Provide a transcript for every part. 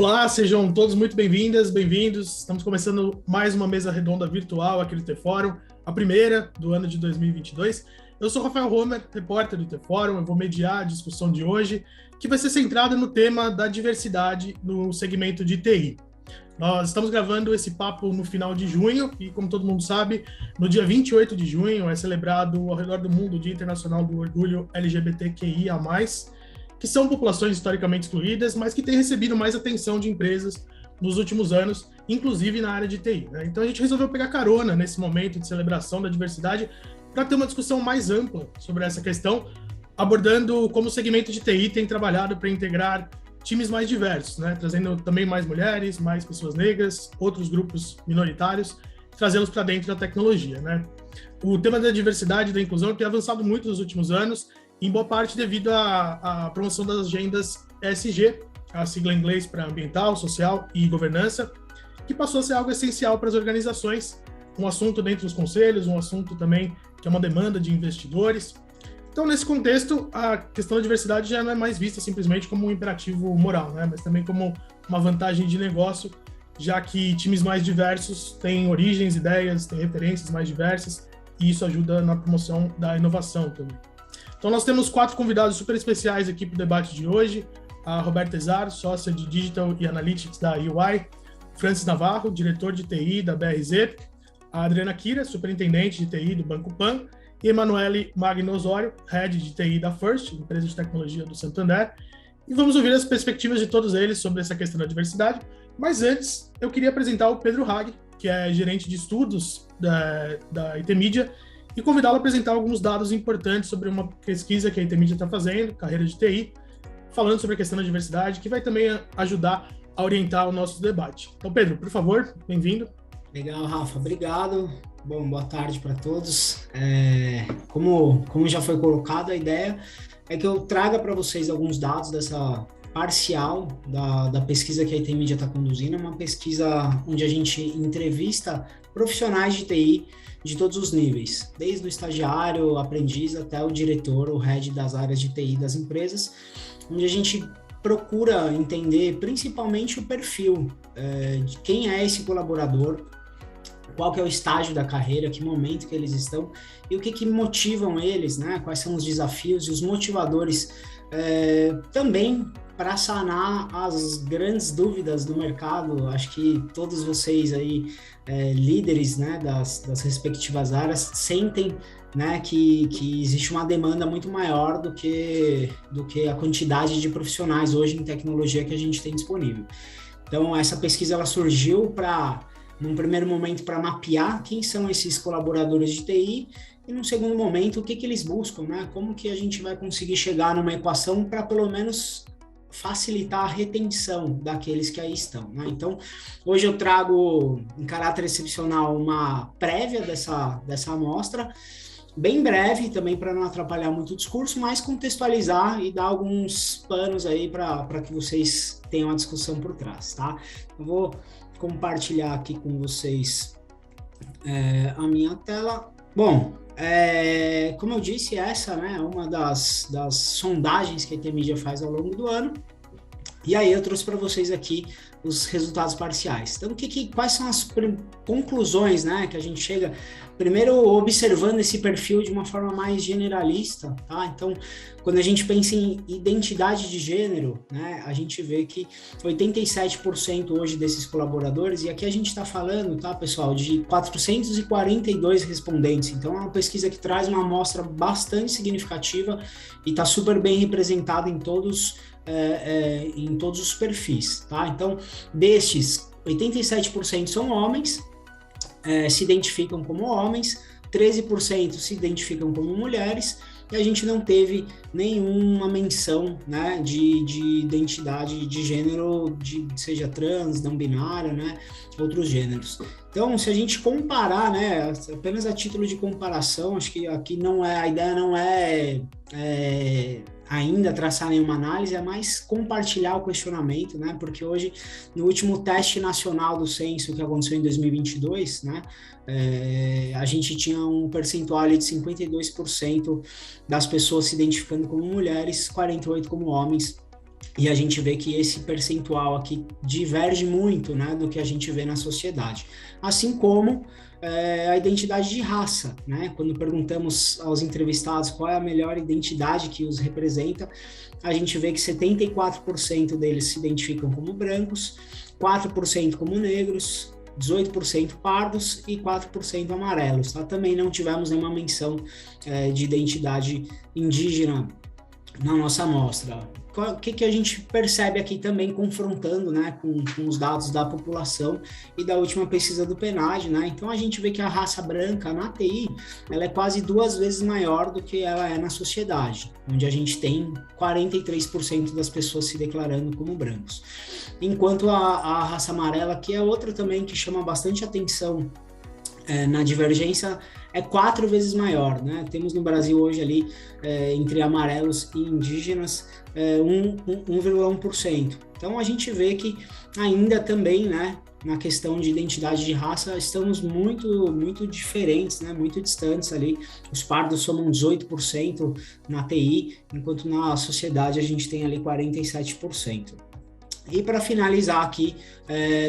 Olá, sejam todos muito bem-vindas, bem-vindos. Estamos começando mais uma mesa redonda virtual aqui do T-Fórum, a primeira do ano de 2022. Eu sou Rafael Homer, repórter do T-Fórum. Eu vou mediar a discussão de hoje, que vai ser centrada no tema da diversidade no segmento de TI. Nós estamos gravando esse papo no final de junho e, como todo mundo sabe, no dia 28 de junho é celebrado ao redor do mundo o Dia Internacional do Orgulho LGBTQIA+, que são populações historicamente excluídas, mas que têm recebido mais atenção de empresas nos últimos anos, inclusive na área de TI, né? Então a gente resolveu pegar carona nesse momento de celebração da diversidade para ter uma discussão mais ampla sobre essa questão, abordando como o segmento de TI tem trabalhado para integrar times mais diversos, né? Trazendo também mais mulheres, mais pessoas negras, outros grupos minoritários, trazê-los para dentro da tecnologia, né? O tema da diversidade e da inclusão tem avançado muito nos últimos anos, em boa parte devido à promoção das agendas ESG, a sigla em inglês para ambiental, social e governança, que passou a ser algo essencial para as organizações, um assunto dentro dos conselhos, um assunto também que é uma demanda de investidores. Então, nesse contexto, a questão da diversidade já não é mais vista simplesmente como um imperativo moral, né? Mas também como uma vantagem de negócio, já que times mais diversos têm origens, ideias, têm referências mais diversas, e isso ajuda na promoção da inovação também. Então, nós temos 4 convidados super especiais aqui para o debate de hoje. A Roberta Ezar, sócia de Digital e Analytics da UI. Francis Navarro, diretor de TI da BRZ. A Adriana Kira, superintendente de TI do Banco Pan. E Emanuele Magno Osório, head de TI da First, empresa de tecnologia do Santander. E vamos ouvir as perspectivas de todos eles sobre essa questão da diversidade. Mas antes, eu queria apresentar o Pedro Hag, que é gerente de estudos da IT Media, e convidá-lo a apresentar alguns dados importantes sobre uma pesquisa que a IT Media está fazendo, carreira de TI, falando sobre a questão da diversidade, que vai também ajudar a orientar o nosso debate. Então, Pedro, por favor, bem-vindo. Legal, Rafa, obrigado. Bom, boa tarde para todos. Como já foi colocado, a ideia é que eu traga para vocês alguns dados dessa parcial da pesquisa que a IT Media está conduzindo, uma pesquisa onde a gente entrevista profissionais de TI de todos os níveis, desde o estagiário, aprendiz, até o diretor, o head das áreas de TI das empresas, onde a gente procura entender principalmente o perfil de quem é esse colaborador, qual que é o estágio da carreira, que momento que eles estão e o que motivam eles, né? Quais são os desafios e os motivadores também para sanar as grandes dúvidas do mercado. Acho que todos vocês aí, líderes, né, das respectivas áreas, sentem, né, que existe uma demanda muito maior do que a quantidade de profissionais hoje em tecnologia que a gente tem disponível. Então, essa pesquisa ela surgiu num primeiro momento, para mapear quem são esses colaboradores de TI, e num segundo momento, o que eles buscam, né? Como que a gente vai conseguir chegar numa equação para, pelo menos, facilitar a retenção daqueles que aí estão, né? Então, hoje eu trago, em caráter excepcional, uma prévia dessa amostra, bem breve também, para não atrapalhar muito o discurso, mas contextualizar e dar alguns panos aí para que vocês tenham a discussão por trás, tá? Eu vou compartilhar aqui com vocês a minha tela. Bom, como eu disse, essa, né, é uma das sondagens que a IT Media faz ao longo do ano. E aí eu trouxe para vocês aqui os resultados parciais. Então, quais são as conclusões, né, que a gente chega, primeiro observando esse perfil de uma forma mais generalista, tá? Então, quando a gente pensa em identidade de gênero, né, a gente vê que 87% hoje desses colaboradores, e aqui a gente está falando, tá, pessoal, de 442 respondentes. Então, é uma pesquisa que traz uma amostra bastante significativa e está super bem representada em todos os perfis, tá? Então, destes, 87% são homens, se identificam como homens, 13% se identificam como mulheres, e a gente não teve nenhuma menção, né, de identidade de gênero, seja trans, não binária, né, outros gêneros. Então, se a gente comparar, né, apenas a título de comparação, acho que aqui a ideia não é ainda traçar nenhuma análise, é mais compartilhar o questionamento, né? Porque hoje, no último teste nacional do censo que aconteceu em 2022, né, a gente tinha um percentual ali de 52% das pessoas se identificando como mulheres, 48% como homens, E a gente vê que esse percentual aqui diverge muito, né, do que a gente vê na sociedade. Assim como a identidade de raça, né? Quando perguntamos aos entrevistados qual é a melhor identidade que os representa, a gente vê que 74% deles se identificam como brancos, 4% como negros, 18% pardos e 4% amarelos. Tá? Também não tivemos nenhuma menção de identidade indígena na nossa amostra. O que a gente percebe aqui também, confrontando, né, com os dados da população e da última pesquisa do PNAD, né? Então a gente vê que a raça branca na TI, ela é quase 2 vezes maior do que ela é na sociedade, onde a gente tem 43% das pessoas se declarando como brancos. Enquanto a raça amarela, que é outra também que chama bastante atenção na divergência, é 4 vezes maior, né? Temos no Brasil hoje ali, entre amarelos e indígenas, 1,1%. Então a gente vê que ainda também, né, na questão de identidade de raça, estamos muito diferentes, né, muito distantes ali. Os pardos somam 18% na TI, enquanto na sociedade a gente tem ali 47%. E para finalizar aqui,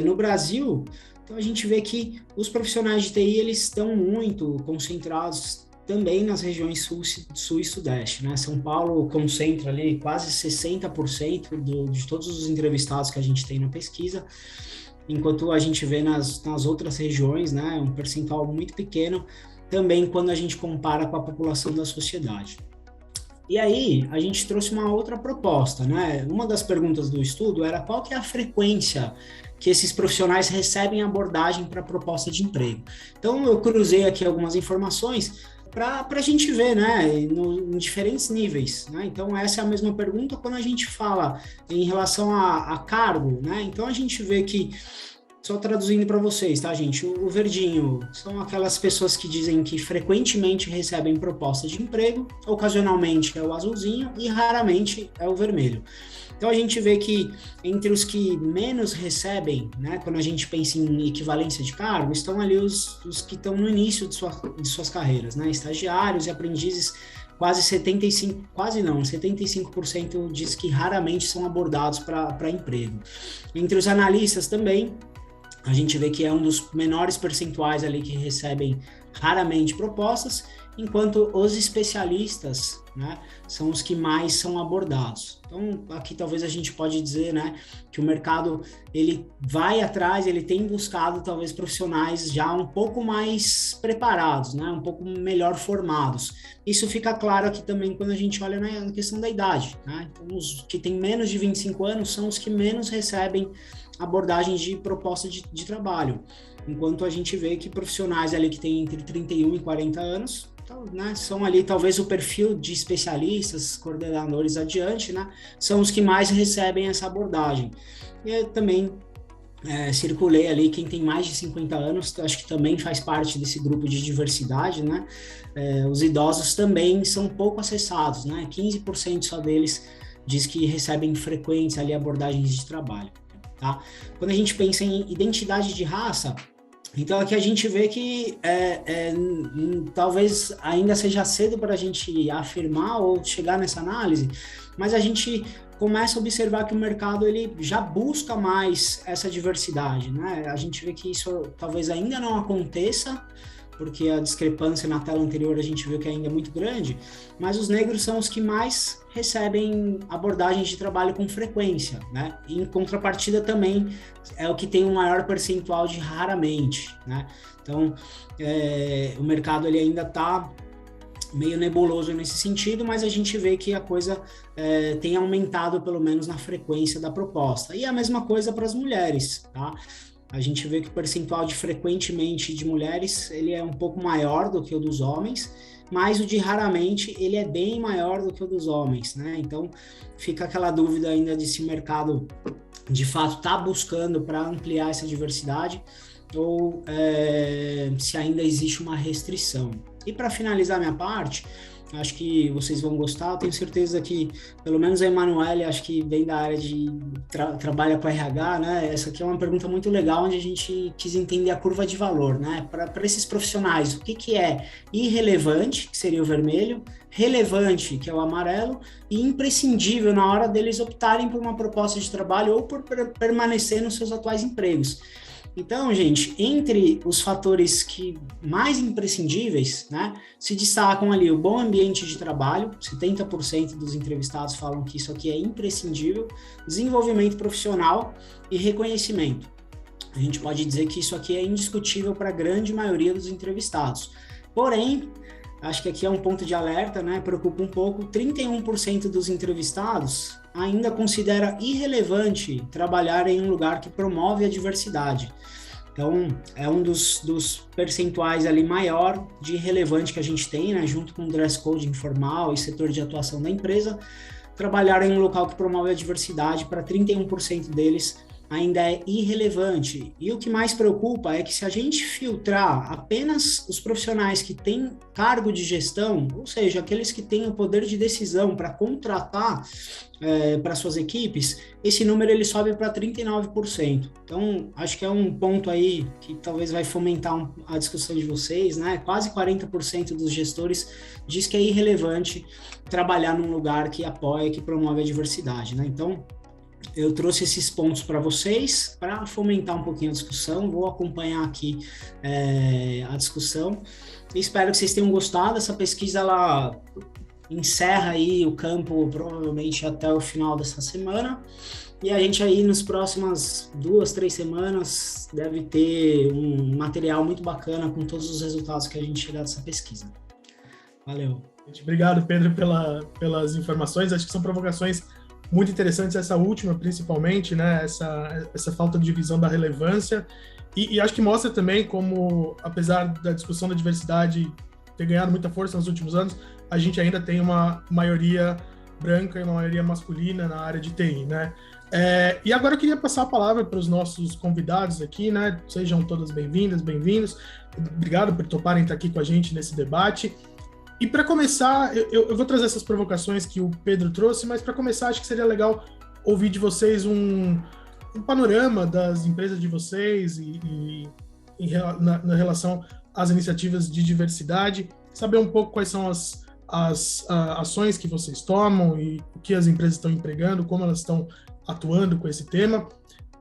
no Brasil, então a gente vê que os profissionais de TI, eles estão muito concentrados também nas regiões sul e sudeste, né? São Paulo concentra ali quase 60% de todos os entrevistados que a gente tem na pesquisa, enquanto a gente vê nas outras regiões, né, um percentual muito pequeno, também quando a gente compara com a população da sociedade. E aí, a gente trouxe uma outra proposta, né? Uma das perguntas do estudo era qual que é a frequência que esses profissionais recebem abordagem para proposta de emprego. Então, eu cruzei aqui algumas informações para a gente ver, né, em diferentes níveis, né? Então, essa é a mesma pergunta quando a gente fala em relação a cargo, né? Então, a gente vê que, só traduzindo para vocês, tá, gente? O verdinho são aquelas pessoas que dizem que frequentemente recebem proposta de emprego, ocasionalmente é o azulzinho e raramente é o vermelho. Então, a gente vê que entre os que menos recebem, né, quando a gente pensa em equivalência de cargo, estão ali os que estão no início de suas carreiras, né? Estagiários e aprendizes, quase 75% diz que raramente são abordados para emprego. Entre os analistas também, a gente vê que é um dos menores percentuais ali que recebem raramente propostas, enquanto os especialistas, né, são os que mais são abordados. Então, aqui talvez a gente pode dizer, né, que o mercado, ele vai atrás, ele tem buscado talvez profissionais já um pouco mais preparados, né, um pouco melhor formados. Isso fica claro aqui também quando a gente olha na questão da idade, né? Então, os que têm menos de 25 anos são os que menos recebem abordagens de proposta de trabalho, enquanto a gente vê que profissionais ali que têm entre 31 e 40 anos, então, né, são ali talvez o perfil de especialistas, coordenadores adiante, né, são os que mais recebem essa abordagem. E eu também circulei ali quem tem mais de 50 anos, acho que também faz parte desse grupo de diversidade, né, os idosos também são pouco acessados, né, 15% só deles diz que recebem frequentes ali abordagens de trabalho. Tá? Quando a gente pensa em identidade de raça, então aqui a gente vê que talvez ainda seja cedo para a gente afirmar ou chegar nessa análise, mas a gente começa a observar que o mercado ele já busca mais essa diversidade, né? A gente vê que isso talvez ainda não aconteça, porque a discrepância na tela anterior a gente viu que ainda é muito grande, mas os negros são os que mais recebem abordagens de trabalho com frequência, né? E em contrapartida também é o que tem um maior percentual de raramente, né? Então, o mercado ele ainda está meio nebuloso nesse sentido, mas a gente vê que a coisa tem aumentado pelo menos na frequência da proposta. E a mesma coisa para as mulheres, tá? A gente vê que o percentual de frequentemente de mulheres, ele é um pouco maior do que o dos homens, mas o de raramente, ele é bem maior do que o dos homens, né? Então, fica aquela dúvida ainda de se o mercado, de fato, está buscando para ampliar essa diversidade ou se ainda existe uma restrição. E para finalizar minha parte, acho que vocês vão gostar. Eu tenho certeza que, pelo menos a Emanuele, acho que vem da área de trabalha com RH, né? Essa aqui é uma pergunta muito legal, onde a gente quis entender a curva de valor, né? Para esses profissionais, o que é irrelevante, que seria o vermelho, relevante, que é o amarelo, e imprescindível na hora deles optarem por uma proposta de trabalho ou por permanecer nos seus atuais empregos. Então, gente, entre os fatores que mais imprescindíveis, né, se destacam ali o bom ambiente de trabalho, 70% dos entrevistados falam que isso aqui é imprescindível, desenvolvimento profissional e reconhecimento. A gente pode dizer que isso aqui é indiscutível para a grande maioria dos entrevistados. Porém, acho que aqui é um ponto de alerta, né, preocupa um pouco, 31% dos entrevistados ainda considera irrelevante trabalhar em um lugar que promove a diversidade. Então, é um dos percentuais ali maior de irrelevante que a gente tem, né, junto com o dress code informal e setor de atuação da empresa, trabalhar em um local que promove a diversidade, para 31% deles ainda é irrelevante. E o que mais preocupa é que se a gente filtrar apenas os profissionais que têm cargo de gestão, ou seja, aqueles que têm o poder de decisão para contratar para suas equipes, esse número ele sobe para 39%. Então, acho que é um ponto aí que talvez vai fomentar a discussão de vocês, né? Quase 40% dos gestores diz que é irrelevante trabalhar num lugar que apoia, que promove a diversidade, né? Então, eu trouxe esses pontos para vocês, para fomentar um pouquinho a discussão. Vou acompanhar aqui a discussão. Espero que vocês tenham gostado. Essa pesquisa, ela encerra aí o campo, provavelmente até o final dessa semana. E a gente aí, nas próximas 2-3 semanas, deve ter um material muito bacana com todos os resultados que a gente chegar dessa pesquisa. Valeu. Obrigado, Pedro, pelas informações. Acho que são provocações muito interessantes, essa última principalmente, né, essa falta de visão da relevância, e acho que mostra também como, apesar da discussão da diversidade ter ganhado muita força nos últimos anos, a gente ainda tem uma maioria branca e uma maioria masculina na área de TI, né? E agora eu queria passar a palavra para os nossos convidados aqui, né? Sejam todas bem-vindas, bem-vindos. Obrigado por toparem estar aqui com a gente nesse debate. E para começar, eu vou trazer essas provocações que o Pedro trouxe, mas para começar, acho que seria legal ouvir de vocês um panorama das empresas de vocês na relação às iniciativas de diversidade, saber um pouco quais são as ações que vocês tomam e o que as empresas estão empregando, como elas estão atuando com esse tema.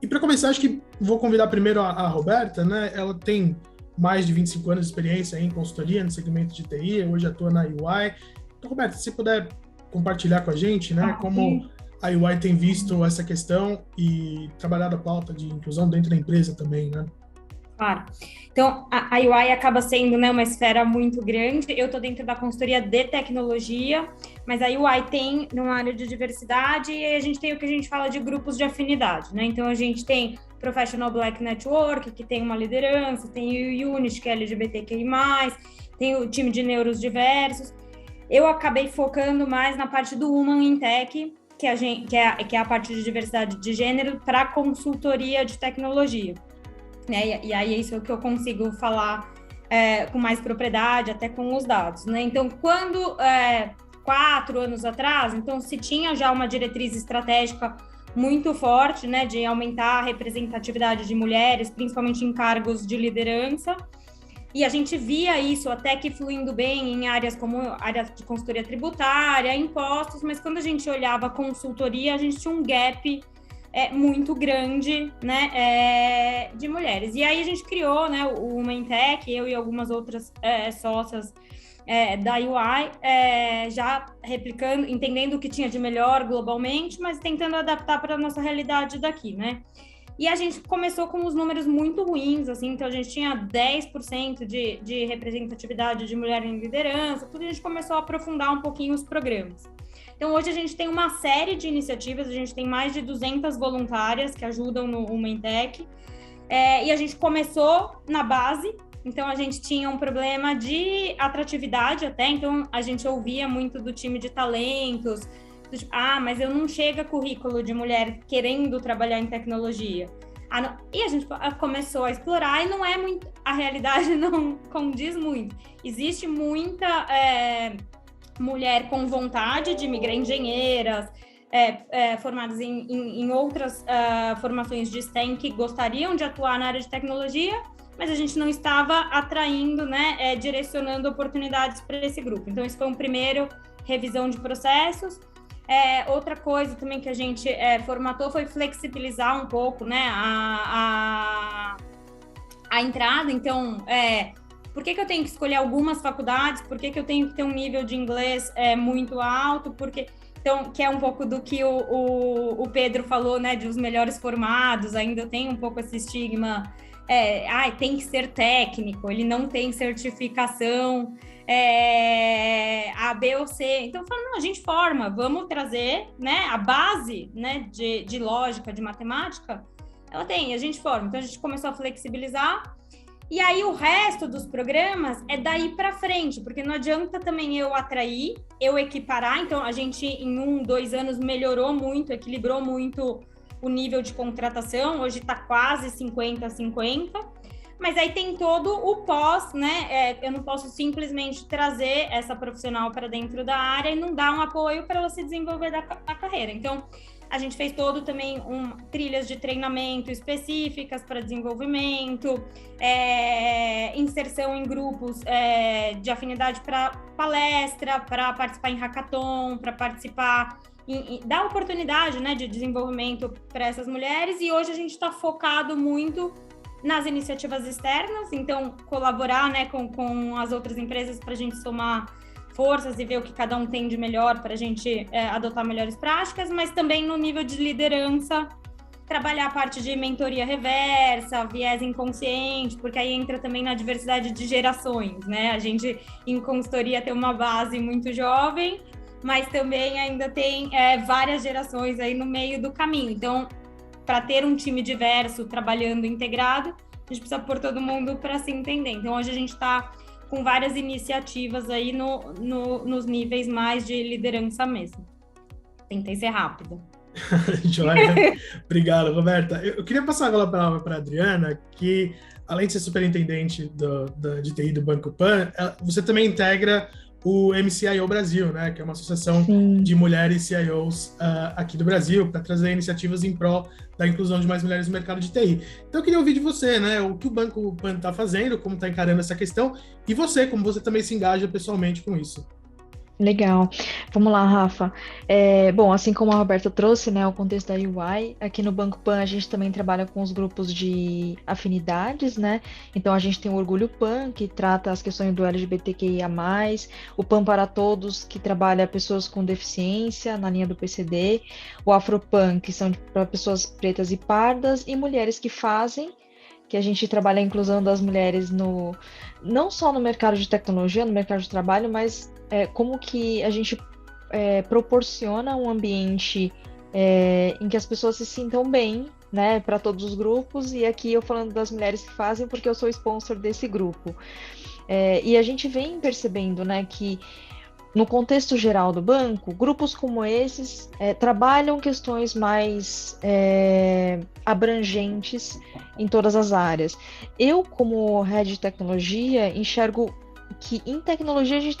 E para começar, acho que vou convidar primeiro a Roberta, né? Ela tem mais de 25 anos de experiência em consultoria no segmento de TI, hoje atua na UI. Então, Roberta, se puder compartilhar com a gente, né, como a UI tem visto essa questão e trabalhado a pauta de inclusão dentro da empresa também, né? Claro. Então, a UI acaba sendo, né, uma esfera muito grande. Eu estou dentro da consultoria de tecnologia, mas a UI tem uma área de diversidade e a gente tem o que a gente fala de grupos de afinidade, né? Então, a gente tem Professional Black Network, que tem uma liderança, tem o Unity, que é LGBTQI+, tem o time de neuros diversos. Eu acabei focando mais na parte do Women in Tech, que é a parte de diversidade de gênero para consultoria de tecnologia. E aí é isso que eu consigo falar com mais propriedade, até com os dados, né? Então, quando 4 anos atrás, então se tinha já uma diretriz estratégica muito forte, né, de aumentar a representatividade de mulheres, principalmente em cargos de liderança, e a gente via isso até que fluindo bem em áreas como área de consultoria tributária, impostos, mas quando a gente olhava a consultoria, a gente tinha um gap muito grande, né, de mulheres. E aí a gente criou, né, o Women Tech, eu e algumas outras sócias da UI, já replicando, entendendo o que tinha de melhor globalmente, mas tentando adaptar para a nossa realidade daqui, né? E a gente começou com os números muito ruins, assim, então a gente tinha 10% de representatividade de mulher em liderança, tudo, a gente começou a aprofundar um pouquinho os programas. Então, hoje a gente tem uma série de iniciativas, a gente tem mais de 200 voluntárias que ajudam no Women Tech, e a gente começou na base. Então, a gente tinha um problema de atratividade até, então a gente ouvia muito do time de talentos, do tipo, mas eu não chega currículo de mulher querendo trabalhar em tecnologia. E a gente começou a explorar e não é muito, a realidade não condiz muito. Existe muita mulher com vontade de migrar, engenheiras, formadas em outras formações de STEM que gostariam de atuar na área de tecnologia, mas a gente não estava atraindo, né, direcionando oportunidades para esse grupo. Então, isso foi um primeiro, revisão de processos. Outra coisa também que a gente formatou foi flexibilizar um pouco, né, a entrada. Então, por que eu tenho que escolher algumas faculdades? Por que eu tenho que ter um nível de inglês muito alto? Então, que é um pouco do que o Pedro falou, né, de os melhores formados, ainda tem um pouco esse estigma, tem que ser técnico, ele não tem certificação A, B ou C. Então, eu falo, não, a gente forma, vamos trazer, né, a base, né, de lógica, de matemática, ela tem, a gente forma. Então, a gente começou a flexibilizar. E aí, o resto dos programas é daí para frente, porque não adianta também eu atrair, eu equiparar. Então, a gente, em 1, 2 anos, melhorou muito, equilibrou muito o nível de contratação. Hoje está quase 50-50. Mas aí tem todo o pós, né? Eu não posso simplesmente trazer essa profissional para dentro da área e não dar um apoio para ela se desenvolver na carreira. Então, a gente fez todo também trilhas de treinamento específicas para desenvolvimento, inserção em grupos de afinidade para palestra, para participar em hackathon, para participar, dar oportunidade, né, de desenvolvimento para essas mulheres. E hoje a gente está focado muito nas iniciativas externas, então colaborar, né, com as outras empresas para a gente somar forças e ver o que cada um tem de melhor para a gente adotar melhores práticas, mas também no nível de liderança, trabalhar a parte de mentoria reversa, viés inconsciente, porque aí entra também na diversidade de gerações, né? A gente, em consultoria, tem uma base muito jovem, mas também ainda tem várias gerações aí no meio do caminho. Então, para ter um time diverso, trabalhando integrado, a gente precisa pôr todo mundo para se entender. Então, hoje a gente está com várias iniciativas aí nos níveis mais de liderança mesmo. Tentei ser rápida. Joia. Obrigado, Roberta. Eu queria passar agora a palavra para a Adriana, que, além de ser superintendente de TI do Banco Pan, você também integra o MCIO Brasil, né, que é uma associação de mulheres CIOs aqui do Brasil, para trazer iniciativas em prol da inclusão de mais mulheres no mercado de TI. Então, eu queria ouvir de você, né, o que o Banco Pan está fazendo, como está encarando essa questão, e você, como você também se engaja pessoalmente com isso. Legal. Vamos lá, Rafa. Bom, assim como a Roberta trouxe, né, o contexto da UI, aqui no Banco Pan a gente também trabalha com os grupos de afinidades, né? Então a gente tem o Orgulho Pan, que trata as questões do LGBTQIA+, o Pan para Todos, que trabalha pessoas com deficiência na linha do PCD, o Afropan, que são para pessoas pretas e pardas, e mulheres que fazem, que a gente trabalha a inclusão das mulheres não só no mercado de tecnologia, no mercado de trabalho, mas como que a gente proporciona um ambiente em que as pessoas se sintam bem, né, para todos os grupos, e aqui eu falando das mulheres que fazem, porque eu sou sponsor desse grupo. E a gente vem percebendo, né, que no contexto geral do banco, grupos como esses trabalham questões mais abrangentes em todas as áreas. Eu, como head de tecnologia, enxergo que em tecnologia a gente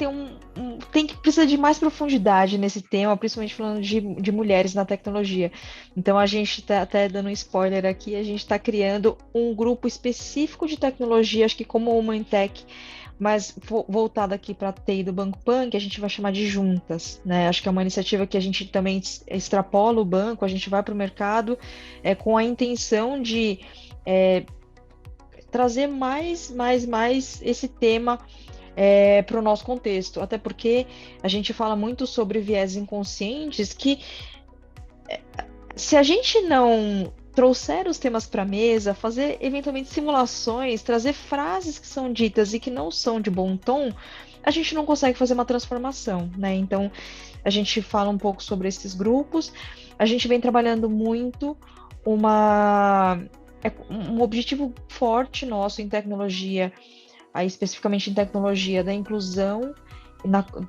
precisa de mais profundidade nesse tema, principalmente falando de mulheres na tecnologia. Então a gente está até dando um spoiler aqui, a gente está criando um grupo específico de tecnologia, acho que como o Women Tech, mas voltado aqui para a TI do Banco Pan, que a gente vai chamar de Juntas, né? Acho que é uma iniciativa que a gente também extrapola o banco, a gente vai para o mercado com a intenção de trazer mais esse tema para o nosso contexto, até porque a gente fala muito sobre viés inconscientes, que se a gente não trouxer os temas para a mesa, fazer eventualmente simulações, trazer frases que são ditas e que não são de bom tom, a gente não consegue fazer uma transformação, né? Então, a gente fala um pouco sobre esses grupos, a gente vem trabalhando muito um objetivo forte nosso em tecnologia, aí especificamente em tecnologia da inclusão,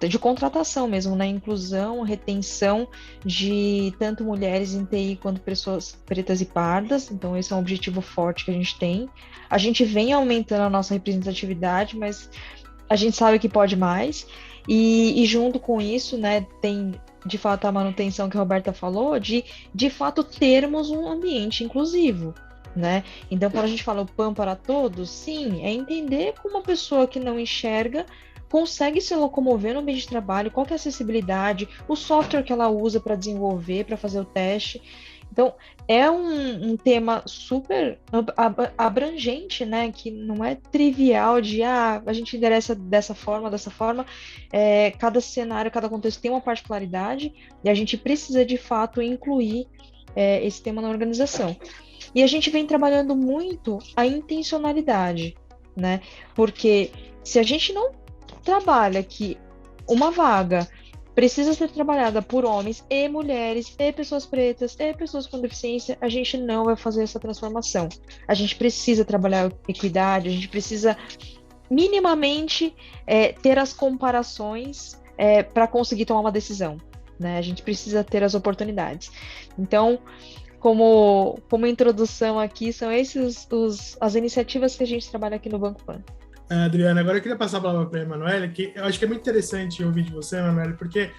de contratação mesmo, na inclusão, retenção de tanto mulheres em TI quanto pessoas pretas e pardas. Então esse é um objetivo forte que a gente tem. A gente vem aumentando a nossa representatividade, mas a gente sabe que pode mais, e junto com isso, né, tem de fato a manutenção que a Roberta falou, de fato termos um ambiente inclusivo, né? Então, quando a gente fala o PAN para todos, sim, é entender como uma pessoa que não enxerga consegue se locomover no ambiente de trabalho, qual que é a acessibilidade, o software que ela usa para desenvolver, para fazer o teste. Então, é um tema super abrangente, né? Que não é trivial de, a gente endereça dessa forma. Cada cenário, cada contexto tem uma particularidade e a gente precisa, de fato, incluir esse tema na organização. E a gente vem trabalhando muito a intencionalidade, né? Porque se a gente não trabalha que uma vaga precisa ser trabalhada por homens e mulheres, e pessoas pretas, e pessoas com deficiência, a gente não vai fazer essa transformação. A gente precisa trabalhar equidade, a gente precisa minimamente ter as comparações para conseguir tomar uma decisão, né? A gente precisa ter as oportunidades. Então, como introdução aqui, são as iniciativas que a gente trabalha aqui no Banco Pan. Adriana, agora eu queria passar a palavra para a Emanuele, que eu acho que é muito interessante ouvir de você, Emanuele, porque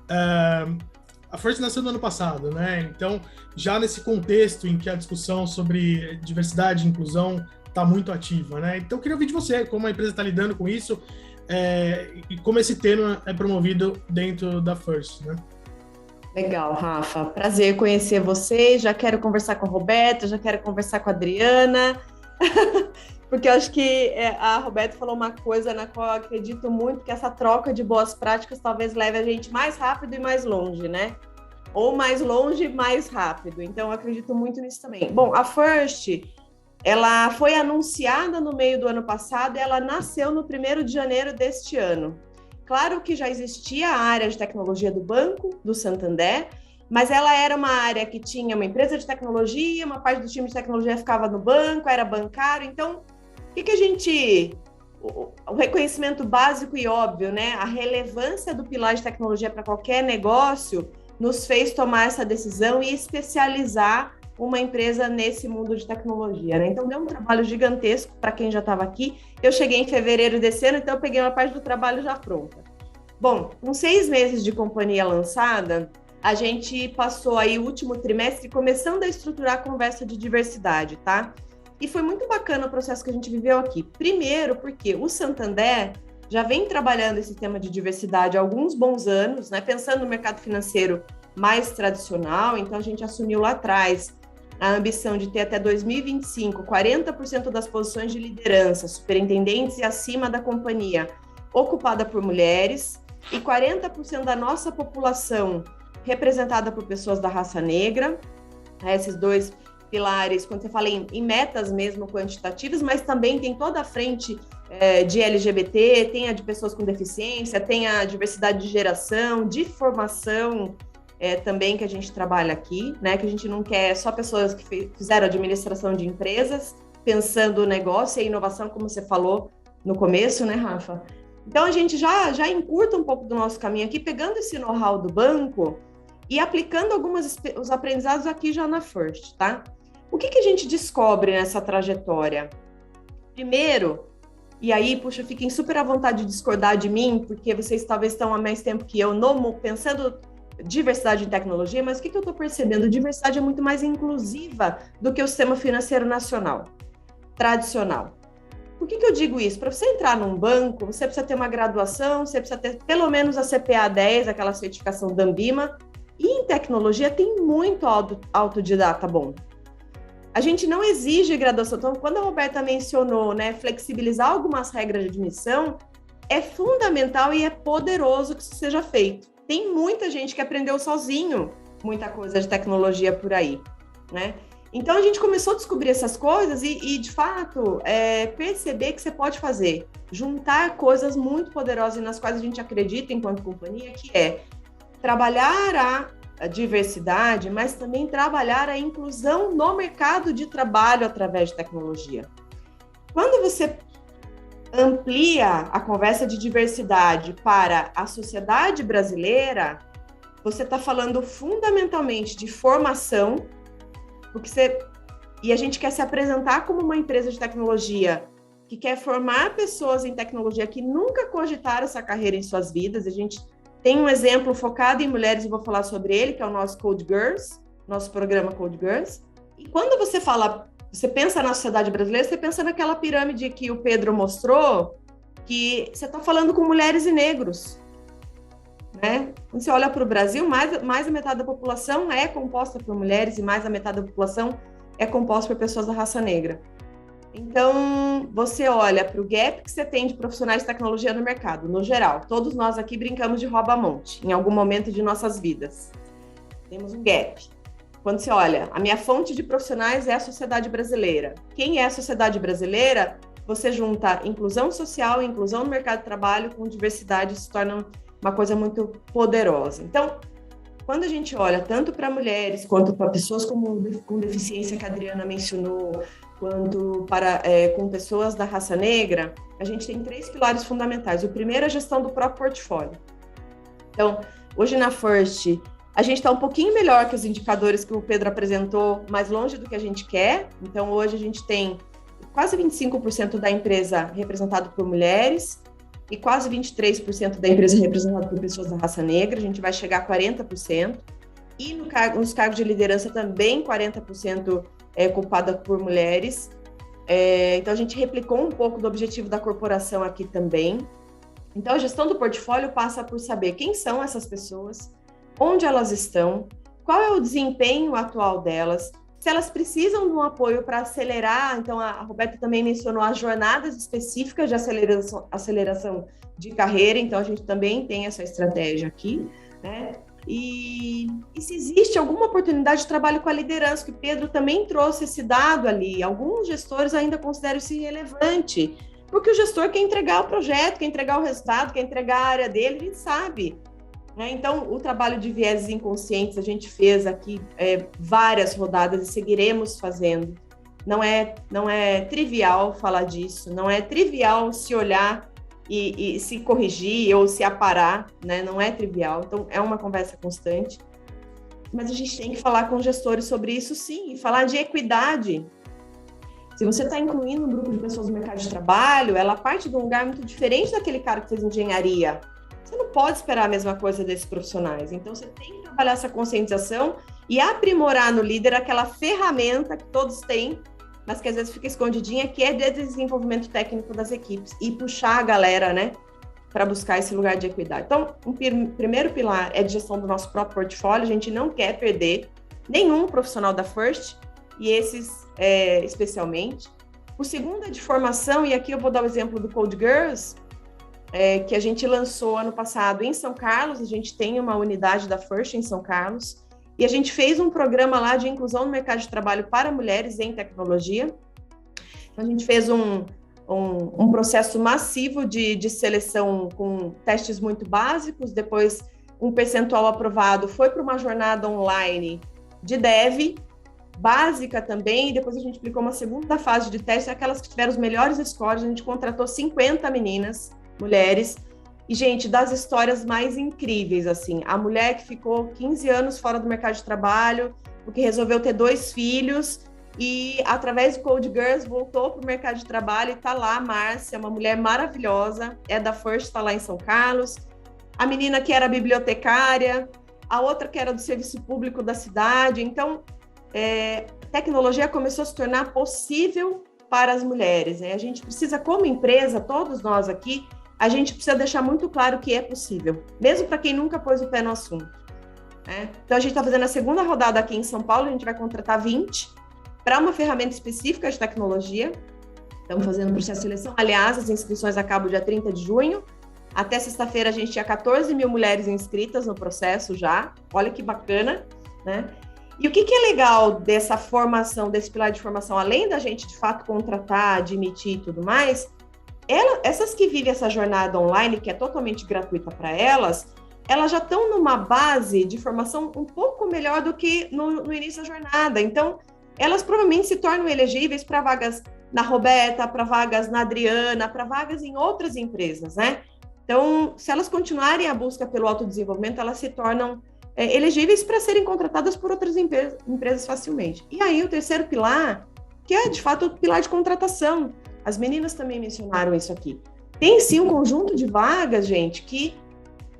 a First nasceu no ano passado, né? Então, já nesse contexto em que a discussão sobre diversidade e inclusão está muito ativa, né? Então, eu queria ouvir de você, como a empresa está lidando com isso e como esse tema é promovido dentro da First, né? Legal, Rafa. Prazer conhecer vocês. Já quero conversar com a Roberta, já quero conversar com a Adriana. Porque eu acho que a Roberta falou uma coisa na qual eu acredito muito, que essa troca de boas práticas talvez leve a gente mais rápido e mais longe, né? Ou mais longe e mais rápido. Então, eu acredito muito nisso também. Bom, a First, ela foi anunciada no meio do ano passado e ela nasceu no 1º de janeiro deste ano. Claro que já existia a área de tecnologia do Banco do Santander, mas ela era uma área que tinha uma empresa de tecnologia, uma parte do time de tecnologia ficava no banco, era bancário. Então, o que a gente... O reconhecimento básico e óbvio, né? A relevância do pilar de tecnologia para qualquer negócio nos fez tomar essa decisão e especializar uma empresa nesse mundo de tecnologia, né? Então, deu um trabalho gigantesco para quem já estava aqui. Eu cheguei em fevereiro desse ano, então eu peguei uma parte do trabalho já pronta. Bom, com 6 meses de companhia lançada, a gente passou aí o último trimestre começando a estruturar a conversa de diversidade, tá? E foi muito bacana o processo que a gente viveu aqui. Primeiro, porque o Santander já vem trabalhando esse tema de diversidade há alguns bons anos, né? Pensando no mercado financeiro mais tradicional, então a gente assumiu lá atrás a ambição de ter até 2025 40% das posições de liderança, superintendentes e acima da companhia ocupada por mulheres e 40% da nossa população representada por pessoas da raça negra. Esses 2 pilares, quando você fala em metas mesmo quantitativas, mas também tem toda a frente de LGBT, tem a de pessoas com deficiência, tem a diversidade de geração, de formação também que a gente trabalha aqui, né? Que a gente não quer só pessoas que fizeram administração de empresas, pensando o negócio e a inovação, como você falou no começo, né, Rafa? Então, a gente já encurta um pouco do nosso caminho aqui, pegando esse know-how do banco e aplicando os aprendizados aqui já na First, tá? O que a gente descobre nessa trajetória? Primeiro, e aí, puxa, fiquem super à vontade de discordar de mim, porque vocês talvez estão há mais tempo que eu pensando diversidade em tecnologia, mas o que eu estou percebendo? Diversidade é muito mais inclusiva do que o sistema financeiro nacional, tradicional. Por que eu digo isso? Para você entrar num banco, você precisa ter uma graduação, você precisa ter pelo menos a CPA 10, aquela certificação da Ambima, e em tecnologia tem muito autodidata bom. A gente não exige graduação. Então, quando a Roberta mencionou, né, flexibilizar algumas regras de admissão, é fundamental e é poderoso que isso seja feito. Tem muita gente que aprendeu sozinho muita coisa de tecnologia por aí, né? Então, a gente começou a descobrir essas coisas e de fato, perceber que você pode fazer, juntar coisas muito poderosas nas quais a gente acredita enquanto companhia, que é trabalhar a diversidade, mas também trabalhar a inclusão no mercado de trabalho através de tecnologia. Quando você amplia a conversa de diversidade para a sociedade brasileira, você está falando fundamentalmente de formação, porque e a gente quer se apresentar como uma empresa de tecnologia que quer formar pessoas em tecnologia que nunca cogitaram essa carreira em suas vidas. A gente tem um exemplo focado em mulheres, e vou falar sobre ele, que é o nosso Code Girls, nosso programa Code Girls. E quando você pensa na sociedade brasileira, você pensa naquela pirâmide que o Pedro mostrou, que você está falando com mulheres e negros, né? Quando você olha para o Brasil, mais da metade da população é composta por mulheres e mais da metade da população é composta por pessoas da raça negra. Então, você olha para o gap que você tem de profissionais de tecnologia no mercado, no geral. Todos nós aqui brincamos de rouba-monte, em algum momento de nossas vidas. Temos um gap. Quando você olha, a minha fonte de profissionais é a sociedade brasileira. Quem é a sociedade brasileira? Você junta inclusão social e inclusão no mercado de trabalho com diversidade, se torna uma coisa muito poderosa. Então, quando a gente olha tanto para mulheres, quanto para pessoas com deficiência, que a Adriana mencionou, quanto para com pessoas da raça negra, a gente tem 3 pilares fundamentais. O primeiro é a gestão do próprio portfólio. Então, hoje na First, a gente está um pouquinho melhor que os indicadores que o Pedro apresentou, mais longe do que a gente quer. Então, hoje a gente tem quase 25% da empresa representado por mulheres e quase 23% da empresa representada por pessoas da raça negra. A gente vai chegar a 40%. E nos cargos de liderança também 40% é ocupada por mulheres. Então, a gente replicou um pouco do objetivo da corporação aqui também. Então, a gestão do portfólio passa por saber quem são essas pessoas, onde elas estão, qual é o desempenho atual delas, se elas precisam de um apoio para acelerar. Então, a Roberta também mencionou as jornadas específicas de aceleração de carreira, então a gente também tem essa estratégia aqui, né? E se existe alguma oportunidade de trabalho com a liderança, que o Pedro também trouxe esse dado ali, alguns gestores ainda consideram isso irrelevante, porque o gestor quer entregar o projeto, quer entregar o resultado, quer entregar a área dele, a gente sabe. Então, o trabalho de vieses inconscientes a gente fez aqui várias rodadas e seguiremos fazendo. Não é trivial falar disso, não é trivial se olhar e se corrigir ou se aparar, né? Não é trivial, então é uma conversa constante. Mas a gente tem que falar com gestores sobre isso, sim, e falar de equidade. Se você está incluindo um grupo de pessoas no mercado de trabalho, ela parte de um lugar muito diferente daquele cara que fez engenharia. Você não pode esperar a mesma coisa desses profissionais. Então, você tem que trabalhar essa conscientização e aprimorar no líder aquela ferramenta que todos têm, mas que às vezes fica escondidinha, que é de desenvolvimento técnico das equipes e puxar a galera, né, para buscar esse lugar de equidade. Então, o primeiro pilar é de gestão do nosso próprio portfólio. A gente não quer perder nenhum profissional da First, e esses especialmente. O segundo é de formação, e aqui eu vou dar o exemplo do Code Girls, que a gente lançou ano passado em São Carlos. A gente tem uma unidade da First em São Carlos, e a gente fez um programa lá de inclusão no mercado de trabalho para mulheres em tecnologia. Então, a gente fez um processo massivo de seleção com testes muito básicos, depois um percentual aprovado foi para uma jornada online de dev, básica também, e depois a gente aplicou uma segunda fase de teste, aquelas que tiveram os melhores scores. A gente contratou 50 meninas, mulheres, e, gente, das histórias mais incríveis, assim, a mulher que ficou 15 anos fora do mercado de trabalho, porque resolveu ter 2 filhos, e através do Code Girls voltou para o mercado de trabalho, e está lá a Márcia, uma mulher maravilhosa, é da First, está lá em São Carlos. A menina que era bibliotecária, a outra que era do serviço público da cidade. Então, tecnologia começou a se tornar possível para as mulheres, né? A gente precisa, como empresa, todos nós aqui, a gente precisa deixar muito claro que é possível, mesmo para quem nunca pôs o pé no assunto, né? Então, a gente está fazendo a segunda rodada aqui em São Paulo, a gente vai contratar 20 para uma ferramenta específica de tecnologia. Estamos fazendo o processo de seleção. Aliás, as inscrições acabam dia 30 de junho. Até sexta-feira, a gente tinha 14 mil mulheres inscritas no processo já. Olha que bacana, né? E o que é legal dessa formação, desse pilar de formação, além da gente, de fato, contratar, admitir e tudo mais, essas que vivem essa jornada online, que é totalmente gratuita para elas já estão numa base de formação um pouco melhor do que no início da jornada. Então, elas provavelmente se tornam elegíveis para vagas na Roberta, para vagas na Adriana, para vagas em outras empresas, né? Então, se elas continuarem a busca pelo autodesenvolvimento, elas se tornam elegíveis para serem contratadas por outras empresas facilmente. E aí, o terceiro pilar, que é, de fato, o pilar de contratação. As meninas também mencionaram isso aqui. Tem sim um conjunto de vagas, gente, que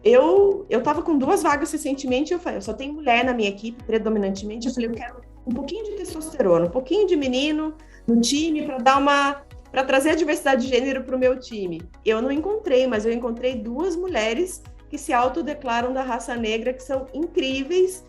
eu estava com 2 vagas recentemente, eu falei, eu só tenho mulher na minha equipe, predominantemente, eu falei, eu quero um pouquinho de testosterona, um pouquinho de menino no time para trazer a diversidade de gênero para o meu time. Eu não encontrei, mas eu encontrei 2 mulheres que se autodeclaram da raça negra, que são incríveis.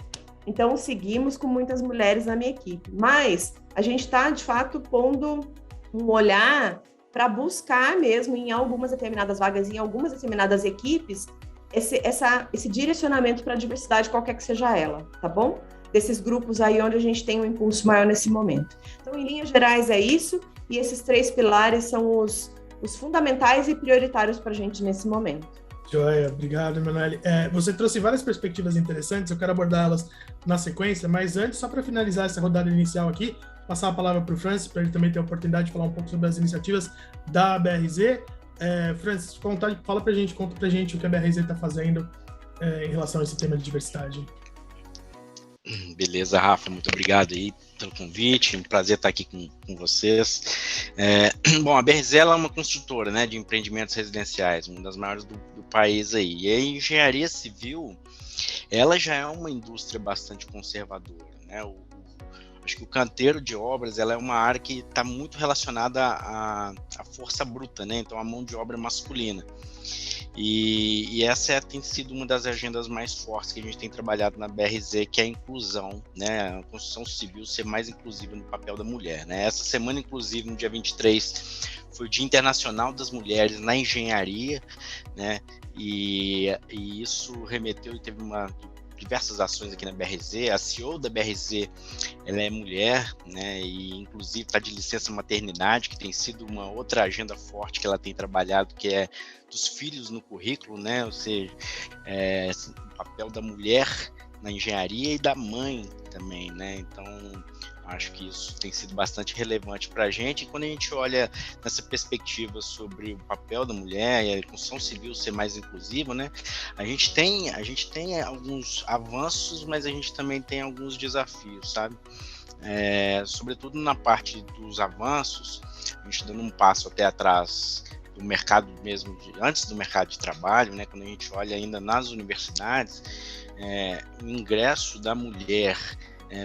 Então, seguimos com muitas mulheres na minha equipe. Mas a gente está, de fato, pondo um olhar para buscar mesmo em algumas determinadas vagas, em algumas determinadas equipes, esse direcionamento para a diversidade, qualquer que seja ela, tá bom? Desses grupos aí onde a gente tem um impulso maior nesse momento. Então, em linhas gerais, é isso. E esses 3 pilares são os fundamentais e prioritários para a gente nesse momento. Joia, obrigado, Emanuele. Você trouxe várias perspectivas interessantes, eu quero abordá-las na sequência, mas antes, só para finalizar essa rodada inicial aqui, passar a palavra para o Francis, para ele também ter a oportunidade de falar um pouco sobre as iniciativas da BRZ. Francis, conta pra gente o que a BRZ está fazendo em relação a esse tema de diversidade. Beleza, Rafa, muito obrigado aí pelo convite, um prazer estar aqui com vocês. Bom, a BRZ ela é uma construtora, né, de empreendimentos residenciais, uma das maiores do país aí, e a engenharia civil, ela já é uma indústria bastante conservadora, né, acho que o canteiro de obras, ela é uma área que está muito relacionada à força bruta, né, então a mão de obra masculina. E essa tem sido uma das agendas mais fortes que a gente tem trabalhado na BRZ, que é a inclusão, né? A construção civil ser mais inclusiva no papel da mulher, né? Essa semana, inclusive, no dia 23, foi o Dia Internacional das Mulheres na Engenharia, né? E isso remeteu e teve diversas ações aqui na BRZ. A CEO da BRZ, ela é mulher, né, e inclusive está de licença maternidade, que tem sido uma outra agenda forte que ela tem trabalhado, que é dos filhos no currículo, né, ou seja, o papel da mulher na engenharia e da mãe também, né, então acho que isso tem sido bastante relevante para a gente. E quando a gente olha nessa perspectiva sobre o papel da mulher e a construção civil ser mais inclusiva, né, a gente tem alguns avanços, mas a gente também tem alguns desafios, sabe? Sobretudo na parte dos avanços, a gente dando um passo até atrás do mercado mesmo, antes do mercado de trabalho, né, quando a gente olha ainda nas universidades, o ingresso da mulher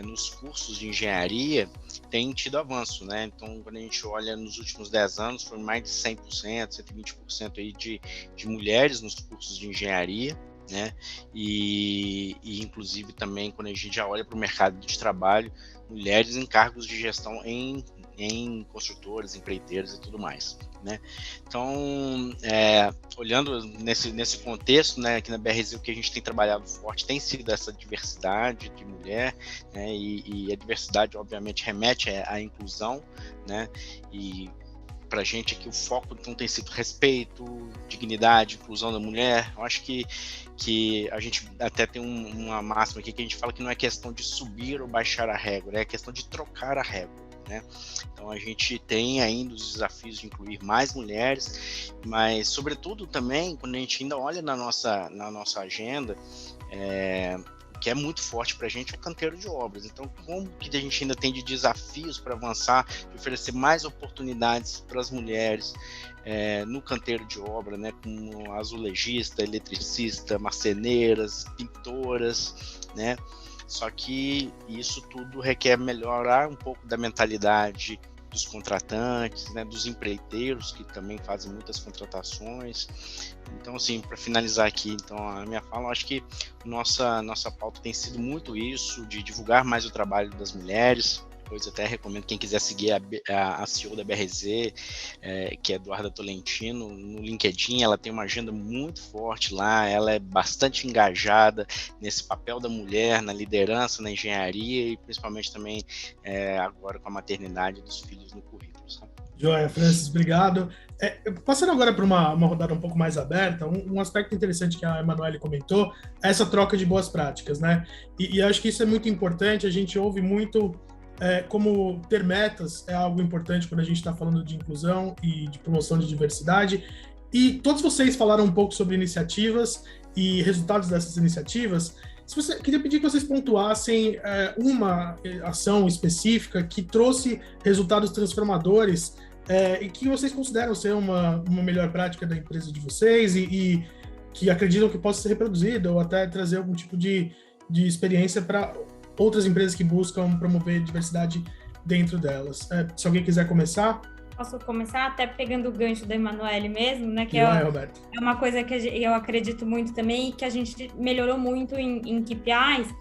nos cursos de engenharia tem tido avanço, né? Então, quando a gente olha nos últimos 10 anos, foi mais de 100%, 120% aí de mulheres nos cursos de engenharia, né? E inclusive também, quando a gente já olha para o mercado de trabalho, mulheres em cargos de gestão em construtores, empreiteiros e tudo mais, né? Então, olhando nesse contexto, né, aqui na BRZ, o que a gente tem trabalhado forte tem sido essa diversidade de mulher, né, e a diversidade, obviamente, remete à inclusão, né, e para a gente aqui o foco então tem sido respeito, dignidade, inclusão da mulher. Eu acho que a gente até tem uma máxima aqui que a gente fala que não é questão de subir ou baixar a régua, é questão de trocar a régua, né? Então a gente tem ainda os desafios de incluir mais mulheres, mas sobretudo também quando a gente ainda olha na nossa agenda, o que é muito forte para a gente é o canteiro de obras. Então, como que a gente ainda tem de desafios para avançar, de oferecer mais oportunidades para as mulheres no canteiro de obra, né, como azulejista, eletricista, marceneiras, pintoras, né? Só que isso tudo requer melhorar um pouco da mentalidade dos contratantes, né, dos empreiteiros, que também fazem muitas contratações. Então, assim, para finalizar aqui, então, a minha fala, eu acho que nossa pauta tem sido muito isso, de divulgar mais o trabalho das mulheres. Depois até recomendo quem quiser seguir a CEO da BRZ, que é Eduarda Tolentino, no LinkedIn. Ela tem uma agenda muito forte lá, ela é bastante engajada nesse papel da mulher, na liderança, na engenharia e principalmente também agora com a maternidade dos filhos no currículo, sabe? Joia, Francis, obrigado. Passando agora para uma rodada um pouco mais aberta, um aspecto interessante que a Emanuele comentou é essa troca de boas práticas, né? E acho que isso é muito importante, a gente ouve muito como ter metas é algo importante quando a gente está falando de inclusão e de promoção de diversidade. E todos vocês falaram um pouco sobre iniciativas e resultados dessas iniciativas. Queria pedir que vocês pontuassem uma ação específica que trouxe resultados transformadores e que vocês consideram ser uma melhor prática da empresa de vocês e que acreditam que possa ser reproduzida ou até trazer algum tipo de experiência para outras empresas que buscam promover diversidade dentro delas. Se alguém quiser começar... Posso começar até pegando o gancho da Emanuele mesmo, né? Que Roberto. É uma coisa que eu acredito muito também, que a gente melhorou muito em KPIs,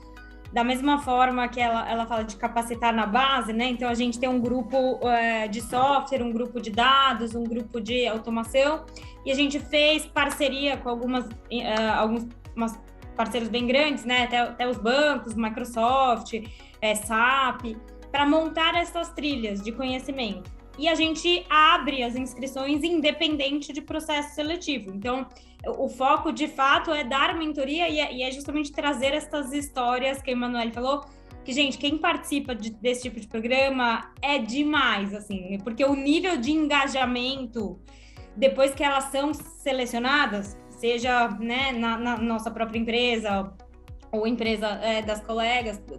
da mesma forma que ela fala de capacitar na base, né? Então, a gente tem um grupo de software, um grupo de dados, um grupo de automação, e a gente fez parceria com alguns parceiros bem grandes, né? Até os bancos, Microsoft, SAP, para montar essas trilhas de conhecimento. E a gente abre as inscrições independente de processo seletivo. Então, o foco, de fato, é dar mentoria e é justamente trazer essas histórias que a Emanuele falou, que, gente, quem participa desse tipo de programa é demais, assim, porque o nível de engajamento, depois que elas são selecionadas, seja, né, na nossa própria empresa ou empresa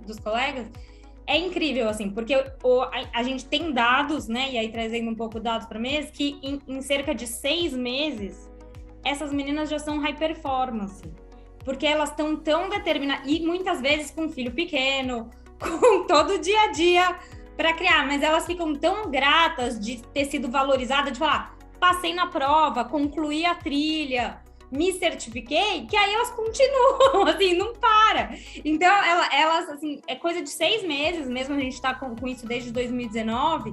dos colegas, é incrível, assim, porque a gente tem dados, né, e aí trazendo um pouco dados para mesa, que em cerca de 6 meses, essas meninas já são high performance, porque elas estão tão determinadas, e muitas vezes com um filho pequeno, com todo o dia a dia para criar, mas elas ficam tão gratas de ter sido valorizadas, de falar, passei na prova, concluí a trilha, me certifiquei, que aí elas continuam, assim, não para. Então, elas, assim, é coisa de 6 meses, mesmo a gente está com isso desde 2019,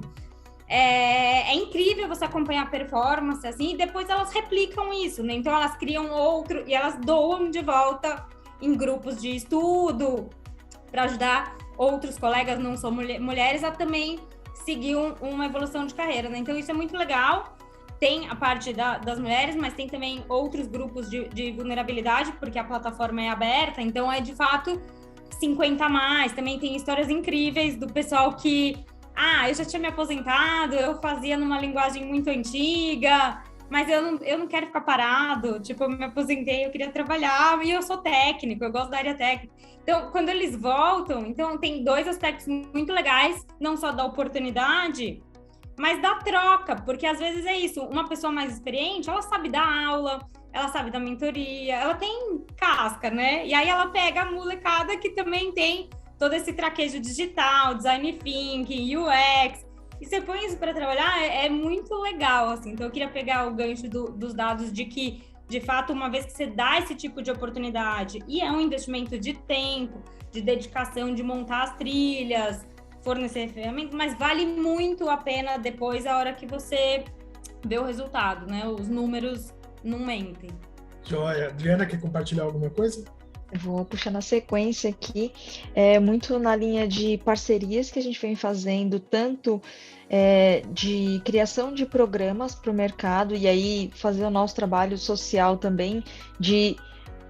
é incrível você acompanhar a performance, assim, e depois elas replicam isso, né? Então, elas criam outro, e elas doam de volta em grupos de estudo, para ajudar outros colegas, não só mulheres, a também seguir uma evolução de carreira, né? Então, isso é muito legal. Tem a parte das mulheres, mas tem também outros grupos de vulnerabilidade, porque a plataforma é aberta, então é de fato 50 a mais. Também tem histórias incríveis do pessoal que, eu já tinha me aposentado, eu fazia numa linguagem muito antiga, mas eu não quero ficar parado, tipo, eu me aposentei, eu queria trabalhar, e eu sou técnico, eu gosto da área técnica. Então, quando eles voltam, então tem 2 aspectos muito legais, não só da oportunidade, mas da troca, porque às vezes é isso, uma pessoa mais experiente, ela sabe dar aula, ela sabe dar mentoria, ela tem casca, né? E aí ela pega a molecada que também tem todo esse traquejo digital, design thinking, UX, e você põe isso para trabalhar, é muito legal, assim. Então eu queria pegar o gancho dos dados de que, de fato, uma vez que você dá esse tipo de oportunidade, e é um investimento de tempo, de dedicação, de montar as trilhas, fornecer ferramentas, mas vale muito a pena depois, a hora que você vê o resultado, né? Os números não mentem. Joia. Adriana, quer compartilhar alguma coisa? Eu vou puxar na sequência aqui, muito na linha de parcerias que a gente vem fazendo, tanto de criação de programas para o mercado, e aí fazer o nosso trabalho social também, de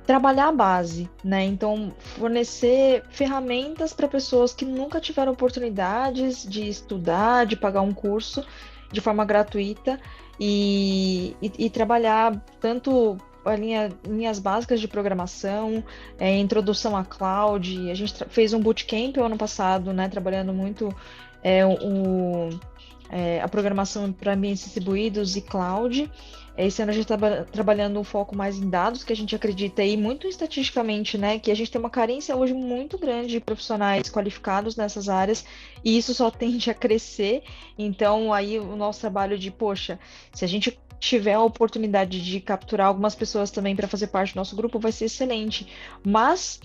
trabalhar a base, né? Então, fornecer ferramentas para pessoas que nunca tiveram oportunidades de estudar, de pagar um curso de forma gratuita e trabalhar tanto linhas básicas de programação, introdução à cloud. A gente fez um bootcamp o ano passado, né? Trabalhando muito a programação para ambientes distribuídos e cloud. Esse ano a gente está trabalhando um foco mais em dados, que a gente acredita aí muito estatisticamente, né, que a gente tem uma carência hoje muito grande de profissionais qualificados nessas áreas, e isso só tende a crescer. Então aí o nosso trabalho de, poxa, se a gente tiver a oportunidade de capturar algumas pessoas também para fazer parte do nosso grupo, vai ser excelente. Mas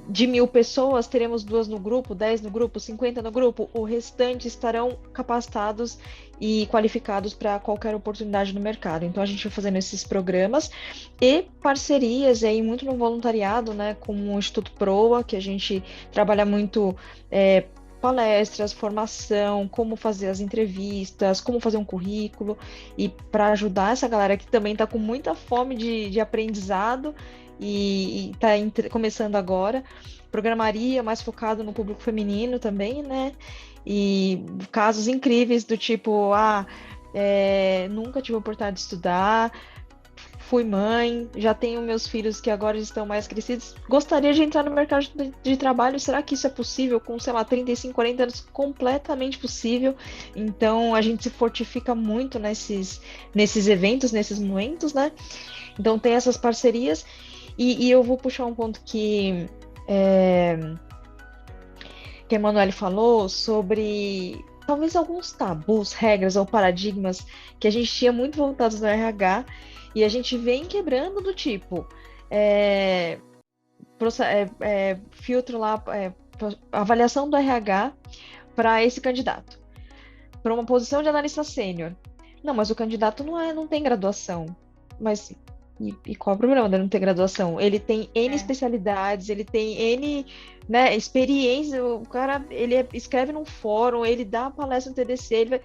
de 1.000 pessoas, teremos 2 no grupo, 10 no grupo, 50 no grupo, o restante estarão capacitados e qualificados para qualquer oportunidade no mercado. Então a gente vai fazendo esses programas e parcerias aí muito no voluntariado, né, com o Instituto Proa, que a gente trabalha muito palestras, formação, como fazer as entrevistas, como fazer um currículo, e para ajudar essa galera que também está com muita fome de aprendizado e está começando agora. Programaria mais focado no público feminino também, né? E casos incríveis do tipo, nunca tive a oportunidade de estudar, fui mãe, já tenho meus filhos que agora estão mais crescidos. Gostaria de entrar no mercado de trabalho. Será que isso é possível com, sei lá, 35, 40 anos? Completamente possível. Então, a gente se fortifica muito nesses eventos, nesses momentos, né? Então, tem essas parcerias. E eu vou puxar um ponto que a Emanuele falou sobre talvez alguns tabus, regras ou paradigmas que a gente tinha muito voltados no RH e a gente vem quebrando do tipo filtro lá, avaliação do RH para esse candidato, para uma posição de analista sênior. Não, mas o candidato não tem graduação. Mas e qual é o problema dele não ter graduação? Ele tem N especialidades, ele tem N, né, experiência, o cara, ele escreve num fórum, ele dá palestra no TDC,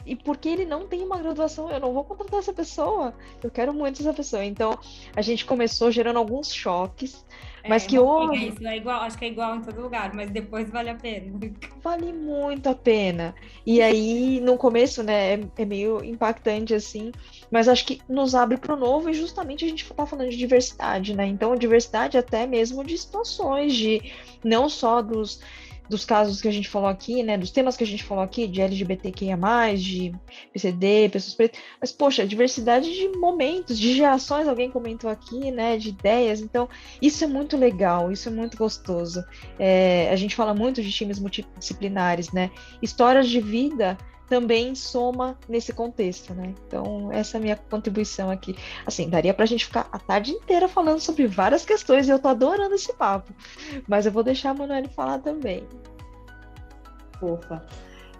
e porque ele não tem uma graduação, eu não vou contratar essa pessoa, eu quero muito essa pessoa. Então, a gente começou gerando alguns choques, mas que hoje... Isso é igual, acho que é igual em todo lugar, mas depois vale a pena. Vale muito a pena. E aí, no começo, né, é meio impactante, assim, mas acho que nos abre para o novo e justamente a gente está falando de diversidade, né? Então, diversidade até mesmo de situações, de não só dos casos que a gente falou aqui, né, dos temas que a gente falou aqui, de LGBTQIA+, de PCD, pessoas pretas, mas, poxa, diversidade de momentos, de gerações, alguém comentou aqui, né, de ideias, então, isso é muito legal, isso é muito gostoso. A gente fala muito de times multidisciplinares, né, histórias de vida também soma nesse contexto, né? Então, essa é a minha contribuição aqui. Assim, daria pra gente ficar a tarde inteira falando sobre várias questões e eu tô adorando esse papo. Mas eu vou deixar a Emanuele falar também. Fofa.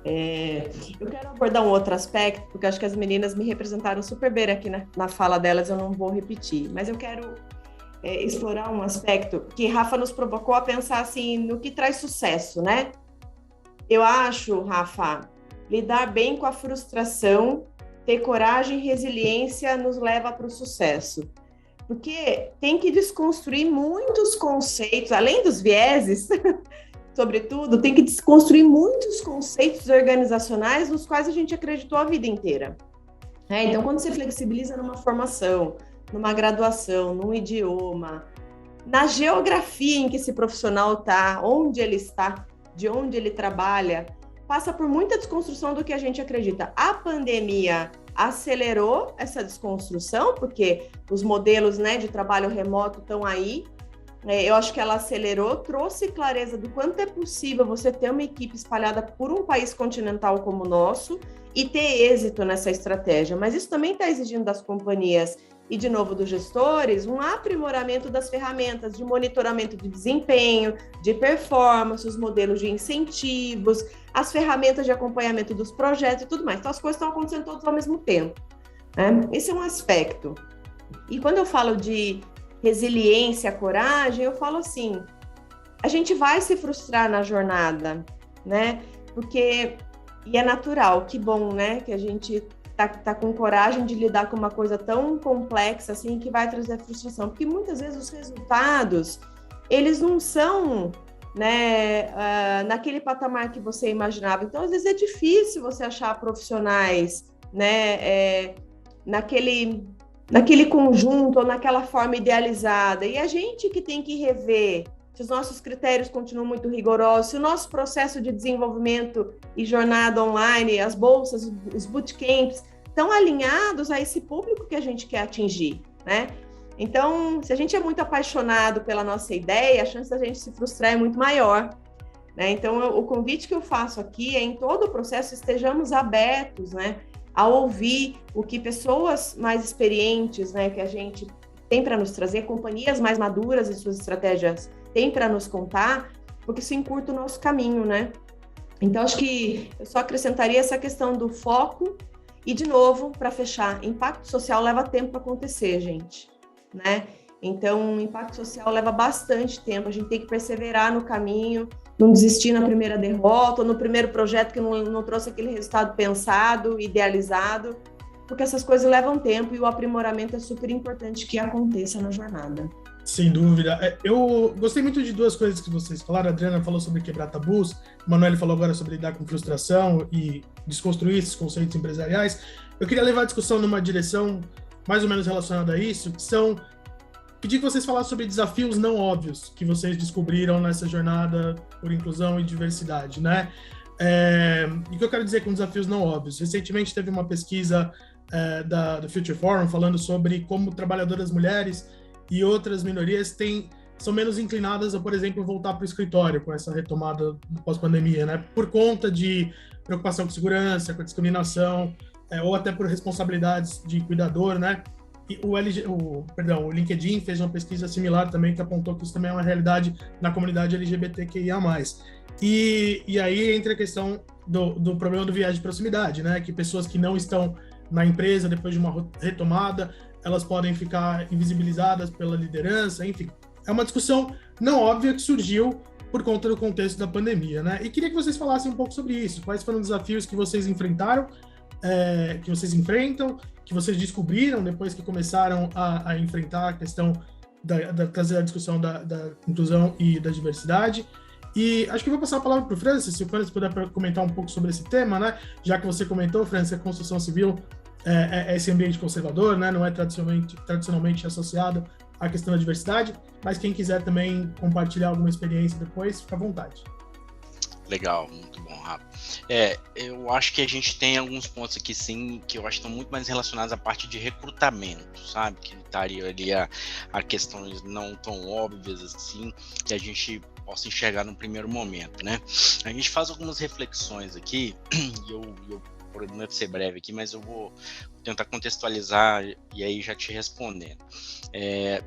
Eu quero abordar um outro aspecto, porque acho que as meninas me representaram super bem aqui na fala delas, eu não vou repetir. Mas eu quero explorar um aspecto que Rafa nos provocou a pensar assim, no que traz sucesso, né? Eu acho, Rafa, lidar bem com a frustração, ter coragem e resiliência nos leva para o sucesso. Porque tem que desconstruir muitos conceitos, além dos vieses, sobretudo, tem que desconstruir muitos conceitos organizacionais nos quais a gente acreditou a vida inteira. Então, quando você flexibiliza numa formação, numa graduação, num idioma, na geografia em que esse profissional está, onde ele está, de onde ele trabalha, passa por muita desconstrução do que a gente acredita. A pandemia acelerou essa desconstrução, porque os modelos, né, de trabalho remoto estão aí. Eu acho que ela acelerou, trouxe clareza do quanto é possível você ter uma equipe espalhada por um país continental como o nosso e ter êxito nessa estratégia. Mas isso também está exigindo das companhias e, de novo, dos gestores, um aprimoramento das ferramentas de monitoramento de desempenho, de performance, os modelos de incentivos, as ferramentas de acompanhamento dos projetos e tudo mais. Então, as coisas estão acontecendo todas ao mesmo tempo, né? Esse é um aspecto. E quando eu falo de resiliência, coragem, eu falo assim, a gente vai se frustrar na jornada, né? Porque, e é natural, que bom, né? Que a gente tá com coragem de lidar com uma coisa tão complexa assim, que vai trazer frustração. Porque muitas vezes os resultados, eles não são, né, naquele patamar que você imaginava. Então, às vezes é difícil você achar profissionais, né, naquele conjunto ou naquela forma idealizada. E a gente que tem que rever se os nossos critérios continuam muito rigorosos, se o nosso processo de desenvolvimento e jornada online, as bolsas, os bootcamps, estão alinhados a esse público que a gente quer atingir, né? Então, se a gente é muito apaixonado pela nossa ideia, a chance da gente se frustrar é muito maior, né? Então, o convite que eu faço aqui é, em todo o processo, estejamos abertos, né, a ouvir o que pessoas mais experientes, né, que a gente tem para nos trazer, companhias mais maduras em suas estratégias tem para nos contar, porque isso encurta o nosso caminho, né? Então, acho que eu só acrescentaria essa questão do foco e, de novo, para fechar, impacto social leva tempo para acontecer, gente, né? Então, impacto social leva bastante tempo, a gente tem que perseverar no caminho, não desistir na primeira derrota, ou no primeiro projeto que não trouxe aquele resultado pensado, idealizado, porque essas coisas levam tempo e o aprimoramento é super importante que aconteça na jornada. Sem dúvida. Eu gostei muito de duas coisas que vocês falaram. A Adriana falou sobre quebrar tabus, o Manuel falou agora sobre lidar com frustração e desconstruir esses conceitos empresariais. Eu queria levar a discussão numa direção mais ou menos relacionado a isso, que são pedir que vocês falassem sobre desafios não óbvios que vocês descobriram nessa jornada por inclusão e diversidade, né? E o que eu quero dizer com desafios não óbvios? Recentemente teve uma pesquisa do Future Forum falando sobre como trabalhadoras mulheres e outras minorias são menos inclinadas a, por exemplo, voltar para o escritório com essa retomada pós-pandemia, né? Por conta de preocupação com segurança, com discriminação, ou até por responsabilidades de cuidador, né? E o LinkedIn fez uma pesquisa similar também que apontou que isso também é uma realidade na comunidade LGBTQIA+. E aí entra a questão do problema do viés de proximidade, né? Que pessoas que não estão na empresa depois de uma retomada, elas podem ficar invisibilizadas pela liderança, enfim. É uma discussão não óbvia que surgiu por conta do contexto da pandemia, né? E queria que vocês falassem um pouco sobre isso. Quais foram os desafios que vocês enfrentaram, que vocês enfrentam, que vocês descobriram depois que começaram a enfrentar a questão trazer a discussão da inclusão e da diversidade. E acho que eu vou passar a palavra para o Francis, se o Francis puder comentar um pouco sobre esse tema, né? Já que você comentou, Francis, a construção civil é esse ambiente conservador, né? Não é tradicionalmente associado à questão da diversidade, mas quem quiser também compartilhar alguma experiência depois, fica à vontade. Legal, muito bom, Rafa. Eu acho que a gente tem alguns pontos aqui, sim, que eu acho que estão muito mais relacionados à parte de recrutamento, sabe? Que estaria ali a questões não tão óbvias assim, que a gente possa enxergar no primeiro momento, né? A gente faz algumas reflexões aqui, e eu prometo ser breve aqui, mas eu vou tentar contextualizar e aí já te respondendo.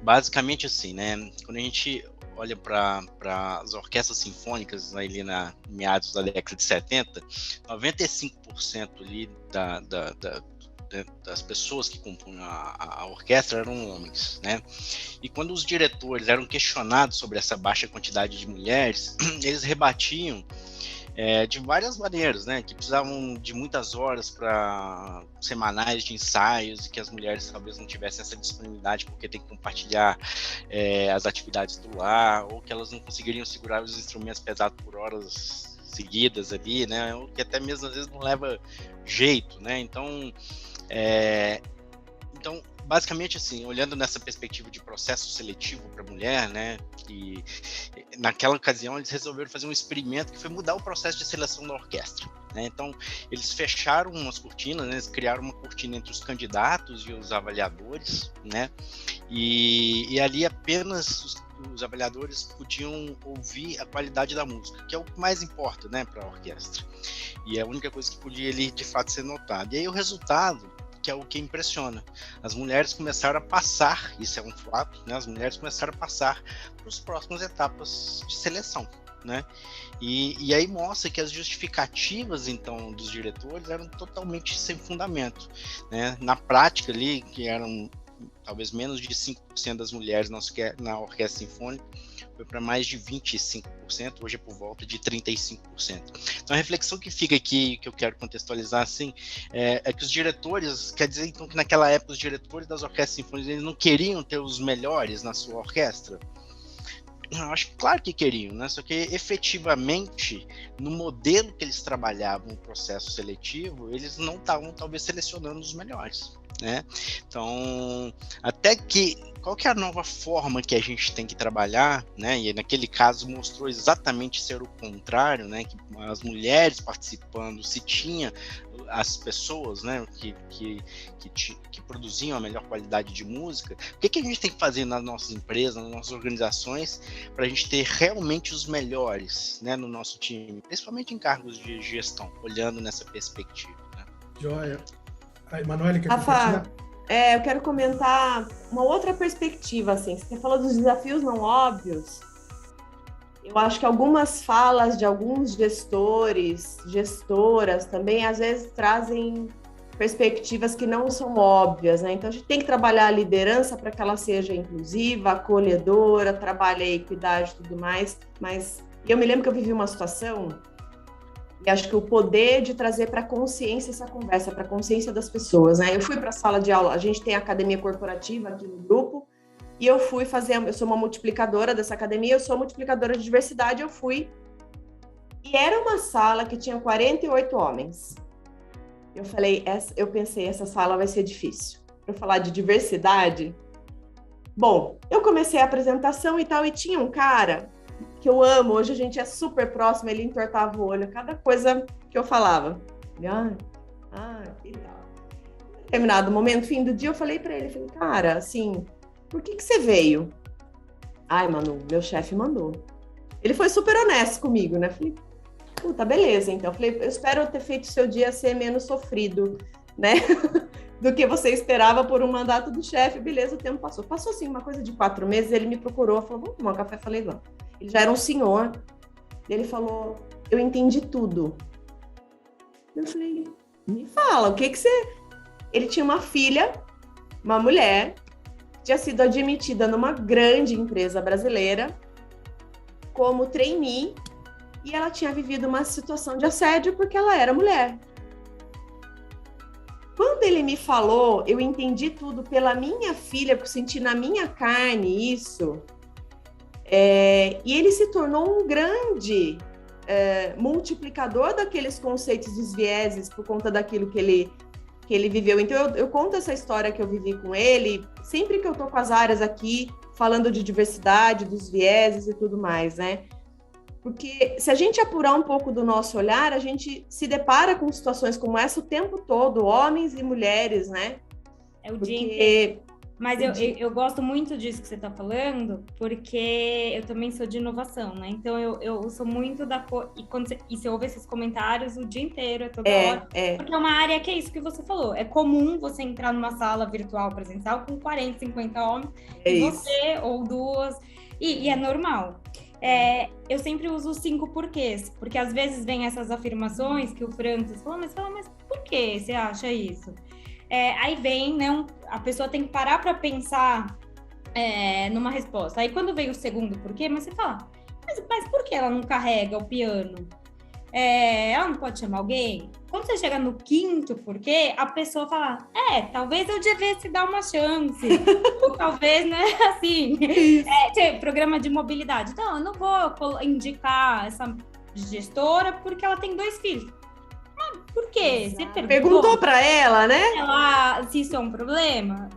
Basicamente assim, né? Quando a gente olha para as orquestras sinfônicas ali na meados da década de 70, 95% ali das pessoas que compunham a orquestra eram homens, né? E quando os diretores eram questionados sobre essa baixa quantidade de mulheres, eles rebatiam de várias maneiras, né? Que precisavam de muitas horas semanais de ensaios e que as mulheres talvez não tivessem essa disponibilidade porque tem que compartilhar as atividades do lar, ou que elas não conseguiriam segurar os instrumentos pesados por horas seguidas ali, né? Ou que até mesmo às vezes não leva jeito, né? Então, basicamente assim, olhando nessa perspectiva de processo seletivo para mulher, né, e naquela ocasião eles resolveram fazer um experimento que foi mudar o processo de seleção da orquestra, né? Então eles fecharam umas cortinas, né, eles criaram uma cortina entre os candidatos e os avaliadores, né, e ali apenas os avaliadores podiam ouvir a qualidade da música, que é o que mais importa, né, para a orquestra, e é a única coisa que podia ali de fato ser notada. E aí o resultado, que é o que impressiona, as mulheres começaram a passar, isso é um fato, né? As mulheres começaram a passar para as próximas etapas de seleção, né? E aí mostra que as justificativas, então, dos diretores eram totalmente sem fundamento, né? Na prática ali, que eram talvez menos de 5% das mulheres na orquestra sinfônica, foi para mais de 25%, hoje é por volta de 35%. Então a reflexão que fica aqui, que eu quero contextualizar assim, é que os diretores, quer dizer então que naquela época os diretores das orquestras sinfônicas eles não queriam ter os melhores na sua orquestra? Eu acho que claro que queriam, né? Só que efetivamente no modelo que eles trabalhavam no processo seletivo, eles não estavam talvez selecionando os melhores, né? Então, qual que é a nova forma que a gente tem que trabalhar, né? E naquele caso mostrou exatamente ser o contrário, né? Que as mulheres participando, se tinha as pessoas, né? Que produziam a melhor qualidade de música. O que a gente tem que fazer nas nossas empresas, nas nossas organizações, para a gente ter realmente os melhores, né? No nosso time, principalmente em cargos de gestão, olhando nessa perspectiva, né? Joia. Emanuele, quer Rafa, eu quero comentar uma outra perspectiva, assim. Você falou dos desafios não óbvios. Eu acho que algumas falas de alguns gestores, gestoras também, às vezes trazem perspectivas que não são óbvias, né? Então, a gente tem que trabalhar a liderança para que ela seja inclusiva, acolhedora, trabalhe a equidade e tudo mais. Mas eu me lembro que eu vivi uma situação e acho que o poder de trazer para a consciência essa conversa, para a consciência das pessoas, né? Eu fui para a sala de aula, a gente tem a academia corporativa aqui no grupo, e eu fui eu sou uma multiplicadora dessa academia, eu sou multiplicadora de diversidade, eu fui, e era uma sala que tinha 48 homens. Eu pensei, essa sala vai ser difícil. para falar de diversidade? Bom, eu comecei a apresentação e tal, e tinha um cara que eu amo, hoje a gente é super próximo, ele entortava o olho, cada coisa que eu falava. E tal. Em determinado momento, fim do dia, eu falei para ele, falei, cara, assim, por que você veio? Ai, Manu, meu chefe mandou. Ele foi super honesto comigo, né? Falei, puta, beleza, então. Falei, eu espero ter feito o seu dia ser menos sofrido, né? Do que você esperava por um mandato do chefe. Beleza, o tempo passou. Passou, assim, uma coisa de 4 meses, ele me procurou, falou, vamos tomar um café? Falei, vamos. Ele já era um senhor. Ele falou, eu entendi tudo. Eu falei, me fala, o que que você... Ele tinha uma filha, uma mulher, tinha sido admitida numa grande empresa brasileira como trainee, e ela tinha vivido uma situação de assédio porque ela era mulher. Quando ele me falou, eu entendi tudo pela minha filha, porque eu senti na minha carne isso, e ele se tornou um grande multiplicador daqueles conceitos dos vieses por conta daquilo que ele viveu. Então, eu conto essa história que eu vivi com ele, sempre que eu tô com as áreas aqui, falando de diversidade, dos vieses e tudo mais, né? Porque se a gente apurar um pouco do nosso olhar, a gente se depara com situações como essa o tempo todo, homens e mulheres, né? É o dia inteiro. Mas eu gosto muito disso que você está falando, porque eu também sou de inovação, né? Então eu sou muito da... E você ouve esses comentários o dia inteiro, toda hora. Porque é uma área que é isso que você falou. É comum você entrar numa sala virtual presencial com 40, 50 homens, e você ou duas, e é normal. Eu sempre uso os 5 porquês, porque às vezes vem essas afirmações que o Francis falou, mas por que você acha isso? Aí vem, né, a pessoa tem que parar para pensar numa resposta. Aí quando vem o segundo porquê, mas você fala, mas por que ela não carrega o piano? Ela não pode chamar alguém? Quando você chega no 5º porquê, a pessoa fala, talvez eu devesse dar uma chance. Ou talvez, né, assim, programa de mobilidade. Então, eu não vou indicar essa gestora porque ela tem 2 filhos. Por quê? Você perguntou para ela, né? Se isso é um problema?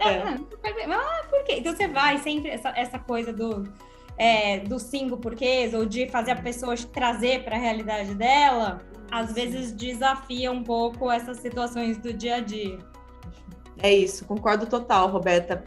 Por quê? Então você vai sempre, essa coisa dos 5 porquês, ou de fazer a pessoa trazer para a realidade dela, às vezes desafia um pouco essas situações do dia a dia. É isso, concordo total, Roberta.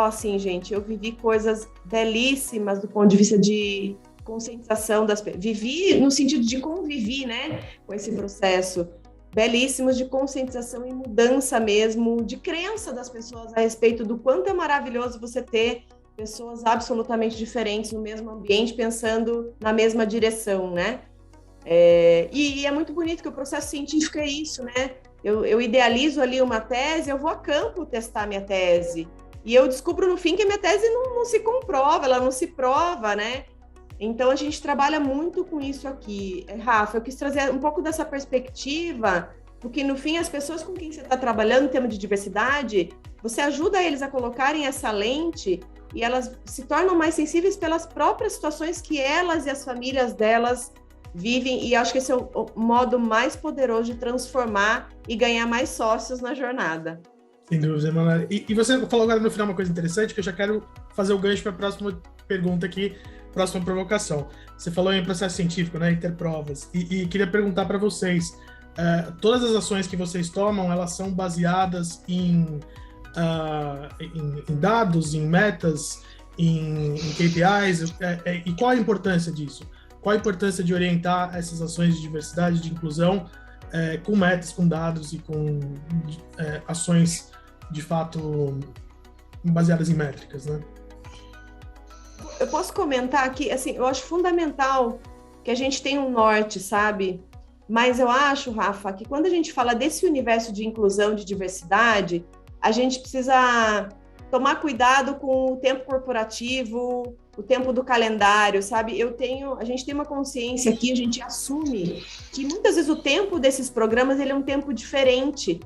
Assim, gente, eu vivi coisas belíssimas do ponto de vista de conscientização das pessoas. Vivi no sentido de conviver, né, com esse processo belíssimos de conscientização e mudança mesmo, de crença das pessoas a respeito do quanto é maravilhoso você ter pessoas absolutamente diferentes no mesmo ambiente, pensando na mesma direção, né? E é muito bonito que o processo científico é isso, né? Eu idealizo ali uma tese, eu vou a campo testar minha tese, e eu descubro no fim que a minha tese não se comprova, ela não se prova, né? Então, a gente trabalha muito com isso aqui. Rafa, eu quis trazer um pouco dessa perspectiva, porque, no fim, as pessoas com quem você está trabalhando em termos de diversidade, você ajuda eles a colocarem essa lente e elas se tornam mais sensíveis pelas próprias situações que elas e as famílias delas vivem, e acho que esse é o modo mais poderoso de transformar e ganhar mais sócios na jornada. Sem dúvida, Emanuela. E você falou agora no final uma coisa interessante, que eu já quero fazer o gancho para a próxima pergunta aqui, próxima provocação. Você falou em processo científico, né, interprovas, e queria perguntar para vocês, todas as ações que vocês tomam, elas são baseadas em dados, em metas, em KPIs, e qual a importância disso? Qual a importância de orientar essas ações de diversidade, de inclusão, com metas, com dados e com ações, de fato, baseadas em métricas, né? Eu posso comentar aqui, assim, eu acho fundamental que a gente tenha um norte, sabe? Mas eu acho, Rafa, que quando a gente fala desse universo de inclusão, de diversidade, a gente precisa tomar cuidado com o tempo corporativo, o tempo do calendário, sabe? A gente tem uma consciência aqui, a gente assume que muitas vezes o tempo desses programas, ele é um tempo diferente,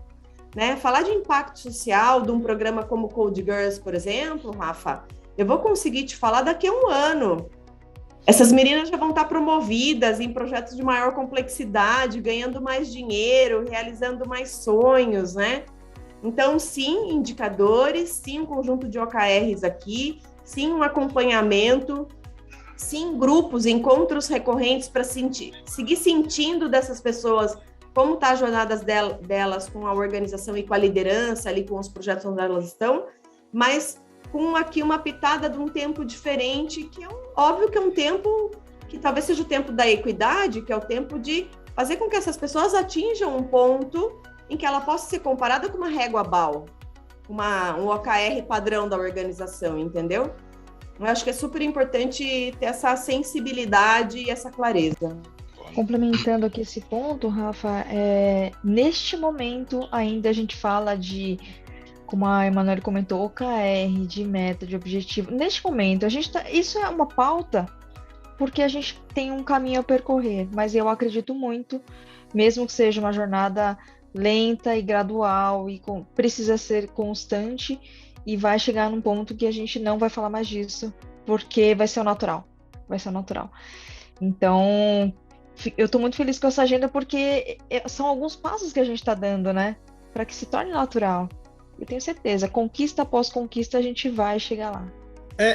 né? Falar de impacto social de um programa como Code Girls, por exemplo, Rafa, eu vou conseguir te falar daqui a 1 ano. Essas meninas já vão estar promovidas em projetos de maior complexidade, ganhando mais dinheiro, realizando mais sonhos, né? Então, sim, indicadores, sim, um conjunto de OKRs aqui, sim, um acompanhamento, sim, grupos, encontros recorrentes para seguir sentindo dessas pessoas como está a jornada delas com a organização e com a liderança, ali com os projetos onde elas estão, mas com aqui uma pitada de um tempo diferente, que é óbvio que é um tempo que talvez seja o tempo da equidade, que é o tempo de fazer com que essas pessoas atinjam um ponto em que ela possa ser comparada com uma régua BAL, um OKR padrão da organização, entendeu? Eu acho que é super importante ter essa sensibilidade e essa clareza. Complementando aqui esse ponto, Rafa, neste momento ainda a gente fala de, como a Emanuele comentou, OKR, de meta, de objetivo. Neste momento, isso é uma pauta porque a gente tem um caminho a percorrer, mas eu acredito muito, mesmo que seja uma jornada lenta e gradual e precisa ser constante e vai chegar num ponto que a gente não vai falar mais disso, porque vai ser o natural. Então, eu estou muito feliz com essa agenda porque são alguns passos que a gente está dando, né? Para que se torne natural. Eu tenho certeza, conquista após conquista a gente vai chegar lá.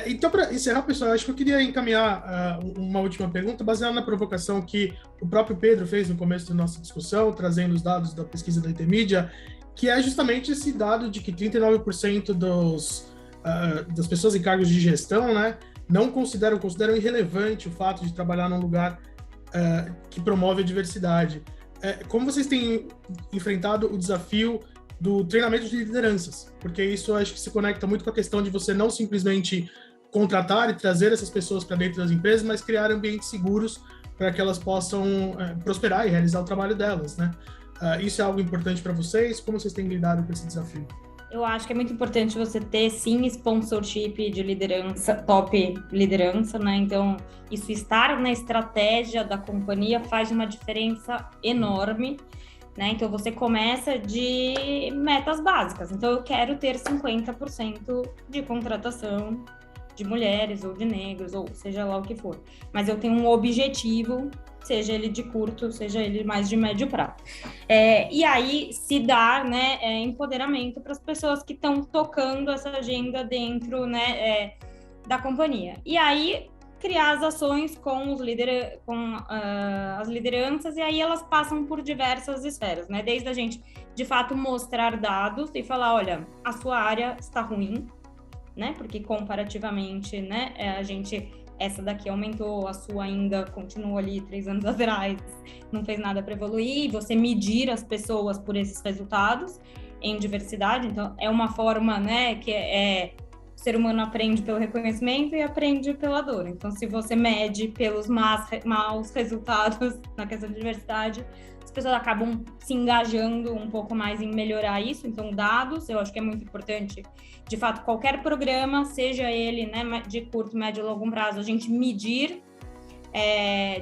Então, para encerrar, pessoal, acho que eu queria encaminhar uma última pergunta, baseada na provocação que o próprio Pedro fez no começo da nossa discussão, trazendo os dados da pesquisa da Intermídia, que é justamente esse dado de que 39% das pessoas em cargos de gestão, né, consideram irrelevante o fato de trabalhar num lugar que promove a diversidade. Como vocês têm enfrentado o desafio do treinamento de lideranças? Porque isso eu acho que se conecta muito com a questão de você não simplesmente contratar e trazer essas pessoas para dentro das empresas, mas criar ambientes seguros para que elas possam prosperar e realizar o trabalho delas, né? Isso é algo importante para vocês? Como vocês têm lidado com esse desafio? Eu acho que é muito importante você ter, sim, sponsorship de liderança, top liderança, né? Então, isso estar na estratégia da companhia faz uma diferença enorme, né? Então, você começa de metas básicas. Então, eu quero ter 50% de contratação de mulheres ou de negros, ou seja lá o que for. Mas eu tenho um objetivo, seja ele de curto, seja ele mais de médio prazo. E aí se dar, né, empoderamento para as pessoas que estão tocando essa agenda dentro, né, da companhia. E aí criar as ações com as lideranças, e aí elas passam por diversas esferas, né? Desde a gente, de fato, mostrar dados e falar, olha, a sua área está ruim, né? Porque comparativamente, né, essa daqui aumentou, a sua ainda continua ali 3 anos atrás, não fez nada para evoluir, e você medir as pessoas por esses resultados em diversidade. Então, é uma forma, né, que o ser humano aprende pelo reconhecimento e aprende pela dor. Então, se você mede pelos maus resultados na questão de diversidade, as pessoas acabam se engajando um pouco mais em melhorar isso. Então, dados, eu acho que é muito importante. De fato, qualquer programa, seja ele, né, de curto, médio ou longo prazo, a gente medir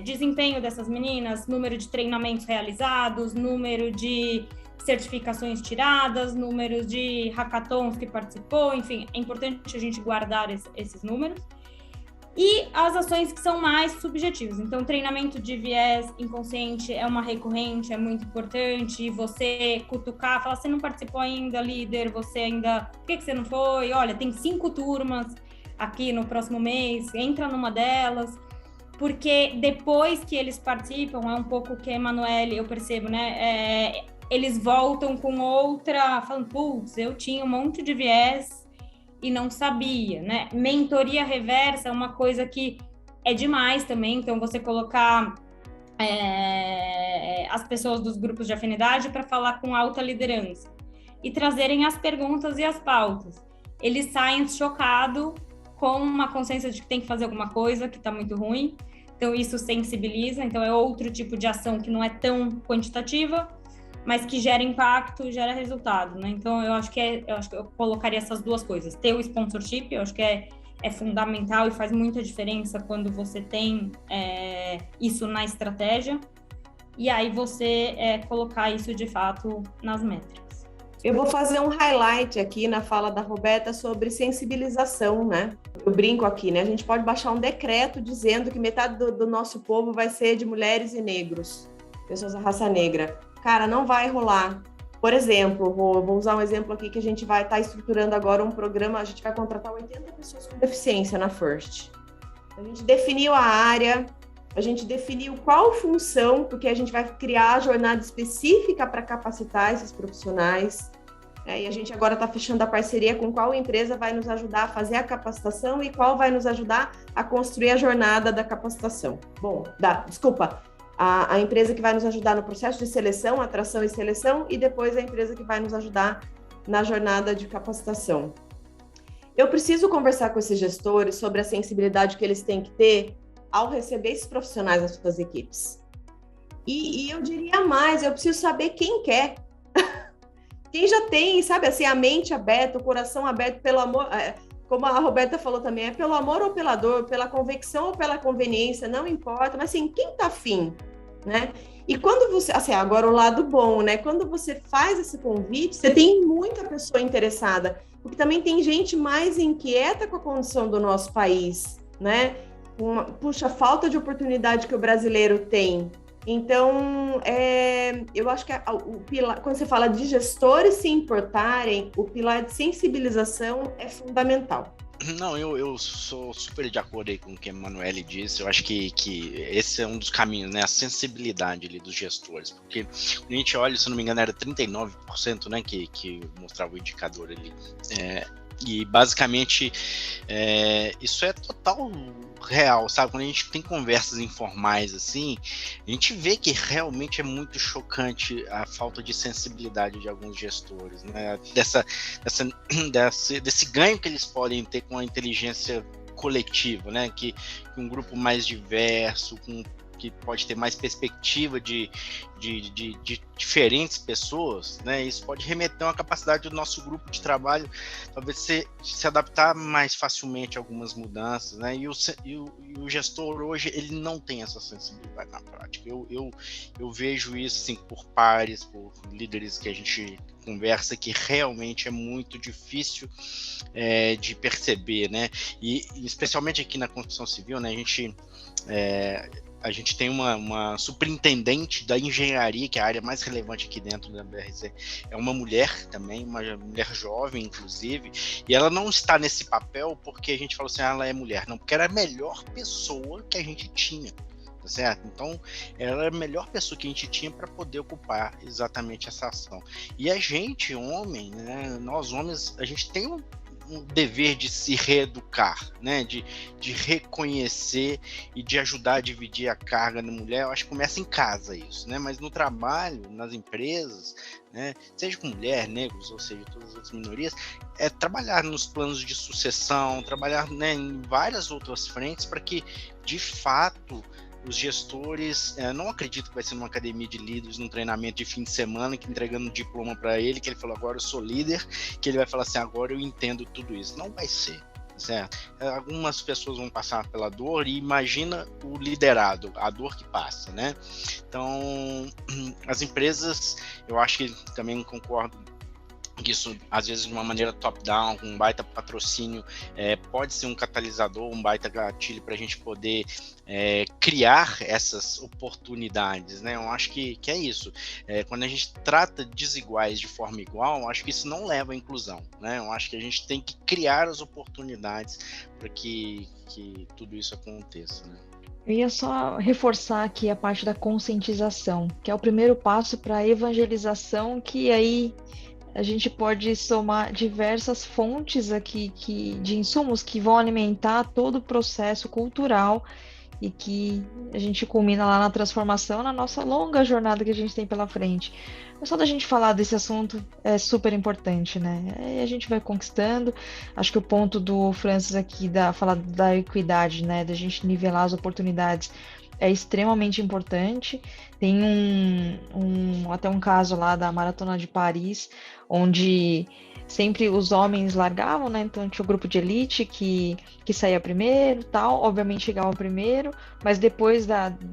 desempenho dessas meninas, número de treinamentos realizados, número de certificações tiradas, números de hackathons que participou, enfim, é importante a gente guardar esses números. E as ações que são mais subjetivas. Então, treinamento de viés inconsciente é uma recorrente, é muito importante. Você cutucar, falar, você não participou ainda, líder, você ainda... Por que você não foi? Olha, tem 5 turmas aqui no próximo mês, entra numa delas. Porque depois que eles participam, é um pouco que a Emanuele, eu percebo, né? Eles voltam com outra, falando, putz, eu tinha um monte de viés e não sabia, né? Mentoria reversa é uma coisa que é demais também, então você colocar as pessoas dos grupos de afinidade para falar com alta liderança e trazerem as perguntas e as pautas. Eles saem chocados com uma consciência de que tem que fazer alguma coisa que está muito ruim, então isso sensibiliza, então é outro tipo de ação que não é tão quantitativa, mas que gera impacto, gera resultado, né? Então, eu acho que eu colocaria essas duas coisas. Ter o sponsorship, eu acho que é fundamental e faz muita diferença quando você tem isso na estratégia. E aí você colocar isso, de fato, nas métricas. Eu vou fazer um highlight aqui na fala da Roberta sobre sensibilização, né? Eu brinco aqui, né? A gente pode baixar um decreto dizendo que metade do nosso povo vai ser de mulheres e negros, pessoas da raça negra. Cara, não vai rolar. Por exemplo, vou usar um exemplo aqui que a gente vai estar estruturando agora um programa, a gente vai contratar 80 pessoas com deficiência na FIRST. A gente definiu a área, a gente definiu qual função, porque a gente vai criar a jornada específica para capacitar esses profissionais. E a gente agora está fechando a parceria com qual empresa vai nos ajudar a fazer a capacitação e qual vai nos ajudar a construir a jornada da capacitação. A empresa que vai nos ajudar no processo de seleção, atração e seleção, e depois a empresa que vai nos ajudar na jornada de capacitação. Eu preciso conversar com esses gestores sobre a sensibilidade que eles têm que ter ao receber esses profissionais nas suas equipes. E eu diria mais, eu preciso saber quem quer. Quem já tem, sabe, assim, a mente aberta, o coração aberto pelo amor, como a Roberta falou também, é pelo amor ou pela dor, pela convicção ou pela conveniência, não importa, mas assim, quem tá afim, né? E quando você, assim, agora o lado bom, né? Quando você faz esse convite, você tem muita pessoa interessada, porque também tem gente mais inquieta com a condição do nosso país, né? Puxa, a falta de oportunidade que o brasileiro tem. Então, eu acho que o pilar, quando você fala de gestores se importarem, o pilar de sensibilização é fundamental. Não, eu sou super de acordo aí com o que a Emanuele disse. Eu acho que esse é um dos caminhos, né? A sensibilidade ali dos gestores. Porque quando a gente olha, se não me engano, era 39%, né? Que mostrava o indicador ali. E basicamente isso é total real, sabe? Quando a gente tem conversas informais assim, a gente vê que realmente é muito chocante a falta de sensibilidade de alguns gestores, né? Desse ganho que eles podem ter com a inteligência coletiva, né? Que um grupo mais diverso, que pode ter mais perspectiva de diferentes pessoas, né? Isso pode remeter a uma capacidade do nosso grupo de trabalho, talvez se adaptar mais facilmente a algumas mudanças, né? E o gestor hoje, ele não tem essa sensibilidade na prática. Eu vejo isso assim, por pares, por líderes que a gente conversa, que realmente é muito difícil de perceber, né? E especialmente aqui na construção civil, né? A gente tem uma superintendente da engenharia, que é a área mais relevante aqui dentro da BRZ. É uma mulher também, uma mulher jovem, inclusive, e ela não está nesse papel porque a gente falou assim, ela é mulher. Não, porque era a melhor pessoa que a gente tinha, tá certo? Então, ela era a melhor pessoa que a gente tinha para poder ocupar exatamente essa ação. E a gente, homem, né, nós homens, a gente tem um dever de se reeducar, né? De reconhecer e de ajudar a dividir a carga da mulher. Eu acho que começa em casa isso, né? Mas no trabalho, nas empresas, né? Seja com mulher, negros, ou seja, todas as outras minorias, trabalhar nos planos de sucessão, trabalhar, né, em várias outras frentes para que, de fato, os gestores, não acredito que vai ser numa academia de líderes, num treinamento de fim de semana, que entregando um diploma para ele, que ele falou, agora eu sou líder, que ele vai falar assim, agora eu entendo tudo isso. Não vai ser, certo? Algumas pessoas vão passar pela dor e imagina o liderado, a dor que passa, né? Então, as empresas, eu acho que também concordo que isso, às vezes, de uma maneira top-down, com um baita patrocínio, pode ser um catalisador, um baita gatilho para a gente poder criar essas oportunidades, né? Eu acho que é isso. Quando a gente trata desiguais de forma igual, eu acho que isso não leva à inclusão, né? Eu acho que a gente tem que criar as oportunidades para que tudo isso aconteça, né? Eu ia só reforçar aqui a parte da conscientização, que é o primeiro passo para a evangelização, que aí a gente pode somar diversas fontes aqui de insumos que vão alimentar todo o processo cultural e que a gente culmina lá na transformação, na nossa longa jornada que a gente tem pela frente. Mas só da gente falar desse assunto é super importante, né? E a gente vai conquistando. Acho que o ponto do Francis aqui, falar da equidade, né? Da gente nivelar as oportunidades, é extremamente importante. Tem até um caso lá da Maratona de Paris, onde sempre os homens largavam, né? Então tinha o grupo de elite que saía primeiro, tal, obviamente chegava primeiro, mas depois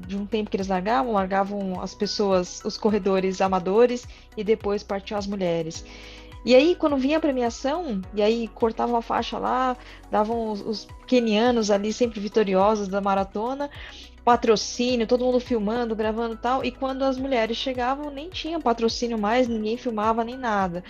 de um tempo que eles largavam as pessoas, os corredores amadores, e depois partiam as mulheres. E aí, quando vinha a premiação, e aí cortavam a faixa lá, davam os quenianos ali sempre vitoriosos da maratona, patrocínio, todo mundo filmando, gravando e tal, e quando as mulheres chegavam, nem tinha patrocínio mais, ninguém filmava nem nada.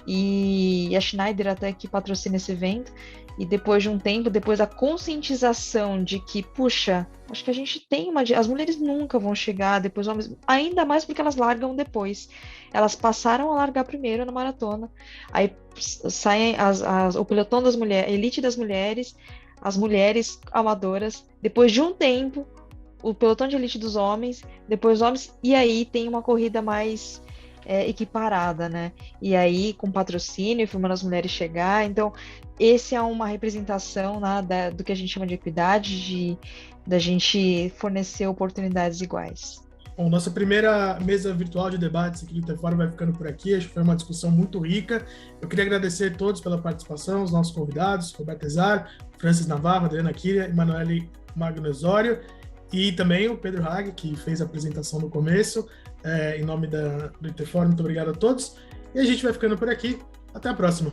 E a Schneider até que patrocina esse evento, e depois de um tempo, depois da conscientização de que, puxa, acho que a gente tem as mulheres nunca vão chegar, depois homens, ainda mais porque elas largam depois. Elas passaram a largar primeiro na maratona, aí saem o pelotão das mulheres, a elite das mulheres, as mulheres amadoras, depois de um tempo, o pelotão de elite dos homens, depois homens, e aí tem uma corrida mais equiparada, né? E aí com patrocínio, filmando as mulheres chegar. Então, esse é uma representação, né, do que a gente chama de equidade, da gente fornecer oportunidades iguais. Bom, nossa primeira mesa virtual de debates aqui do T-Fórum vai ficando por aqui. Acho que foi uma discussão muito rica. Eu queria agradecer a todos pela participação, os nossos convidados, Roberto Ezar, Francis Navarro, Adriana Kiria, Emanuele Magno Osório, e também o Pedro Hag, que fez a apresentação no começo, em nome do T-Fórum. Muito obrigado a todos. E a gente vai ficando por aqui. Até a próxima.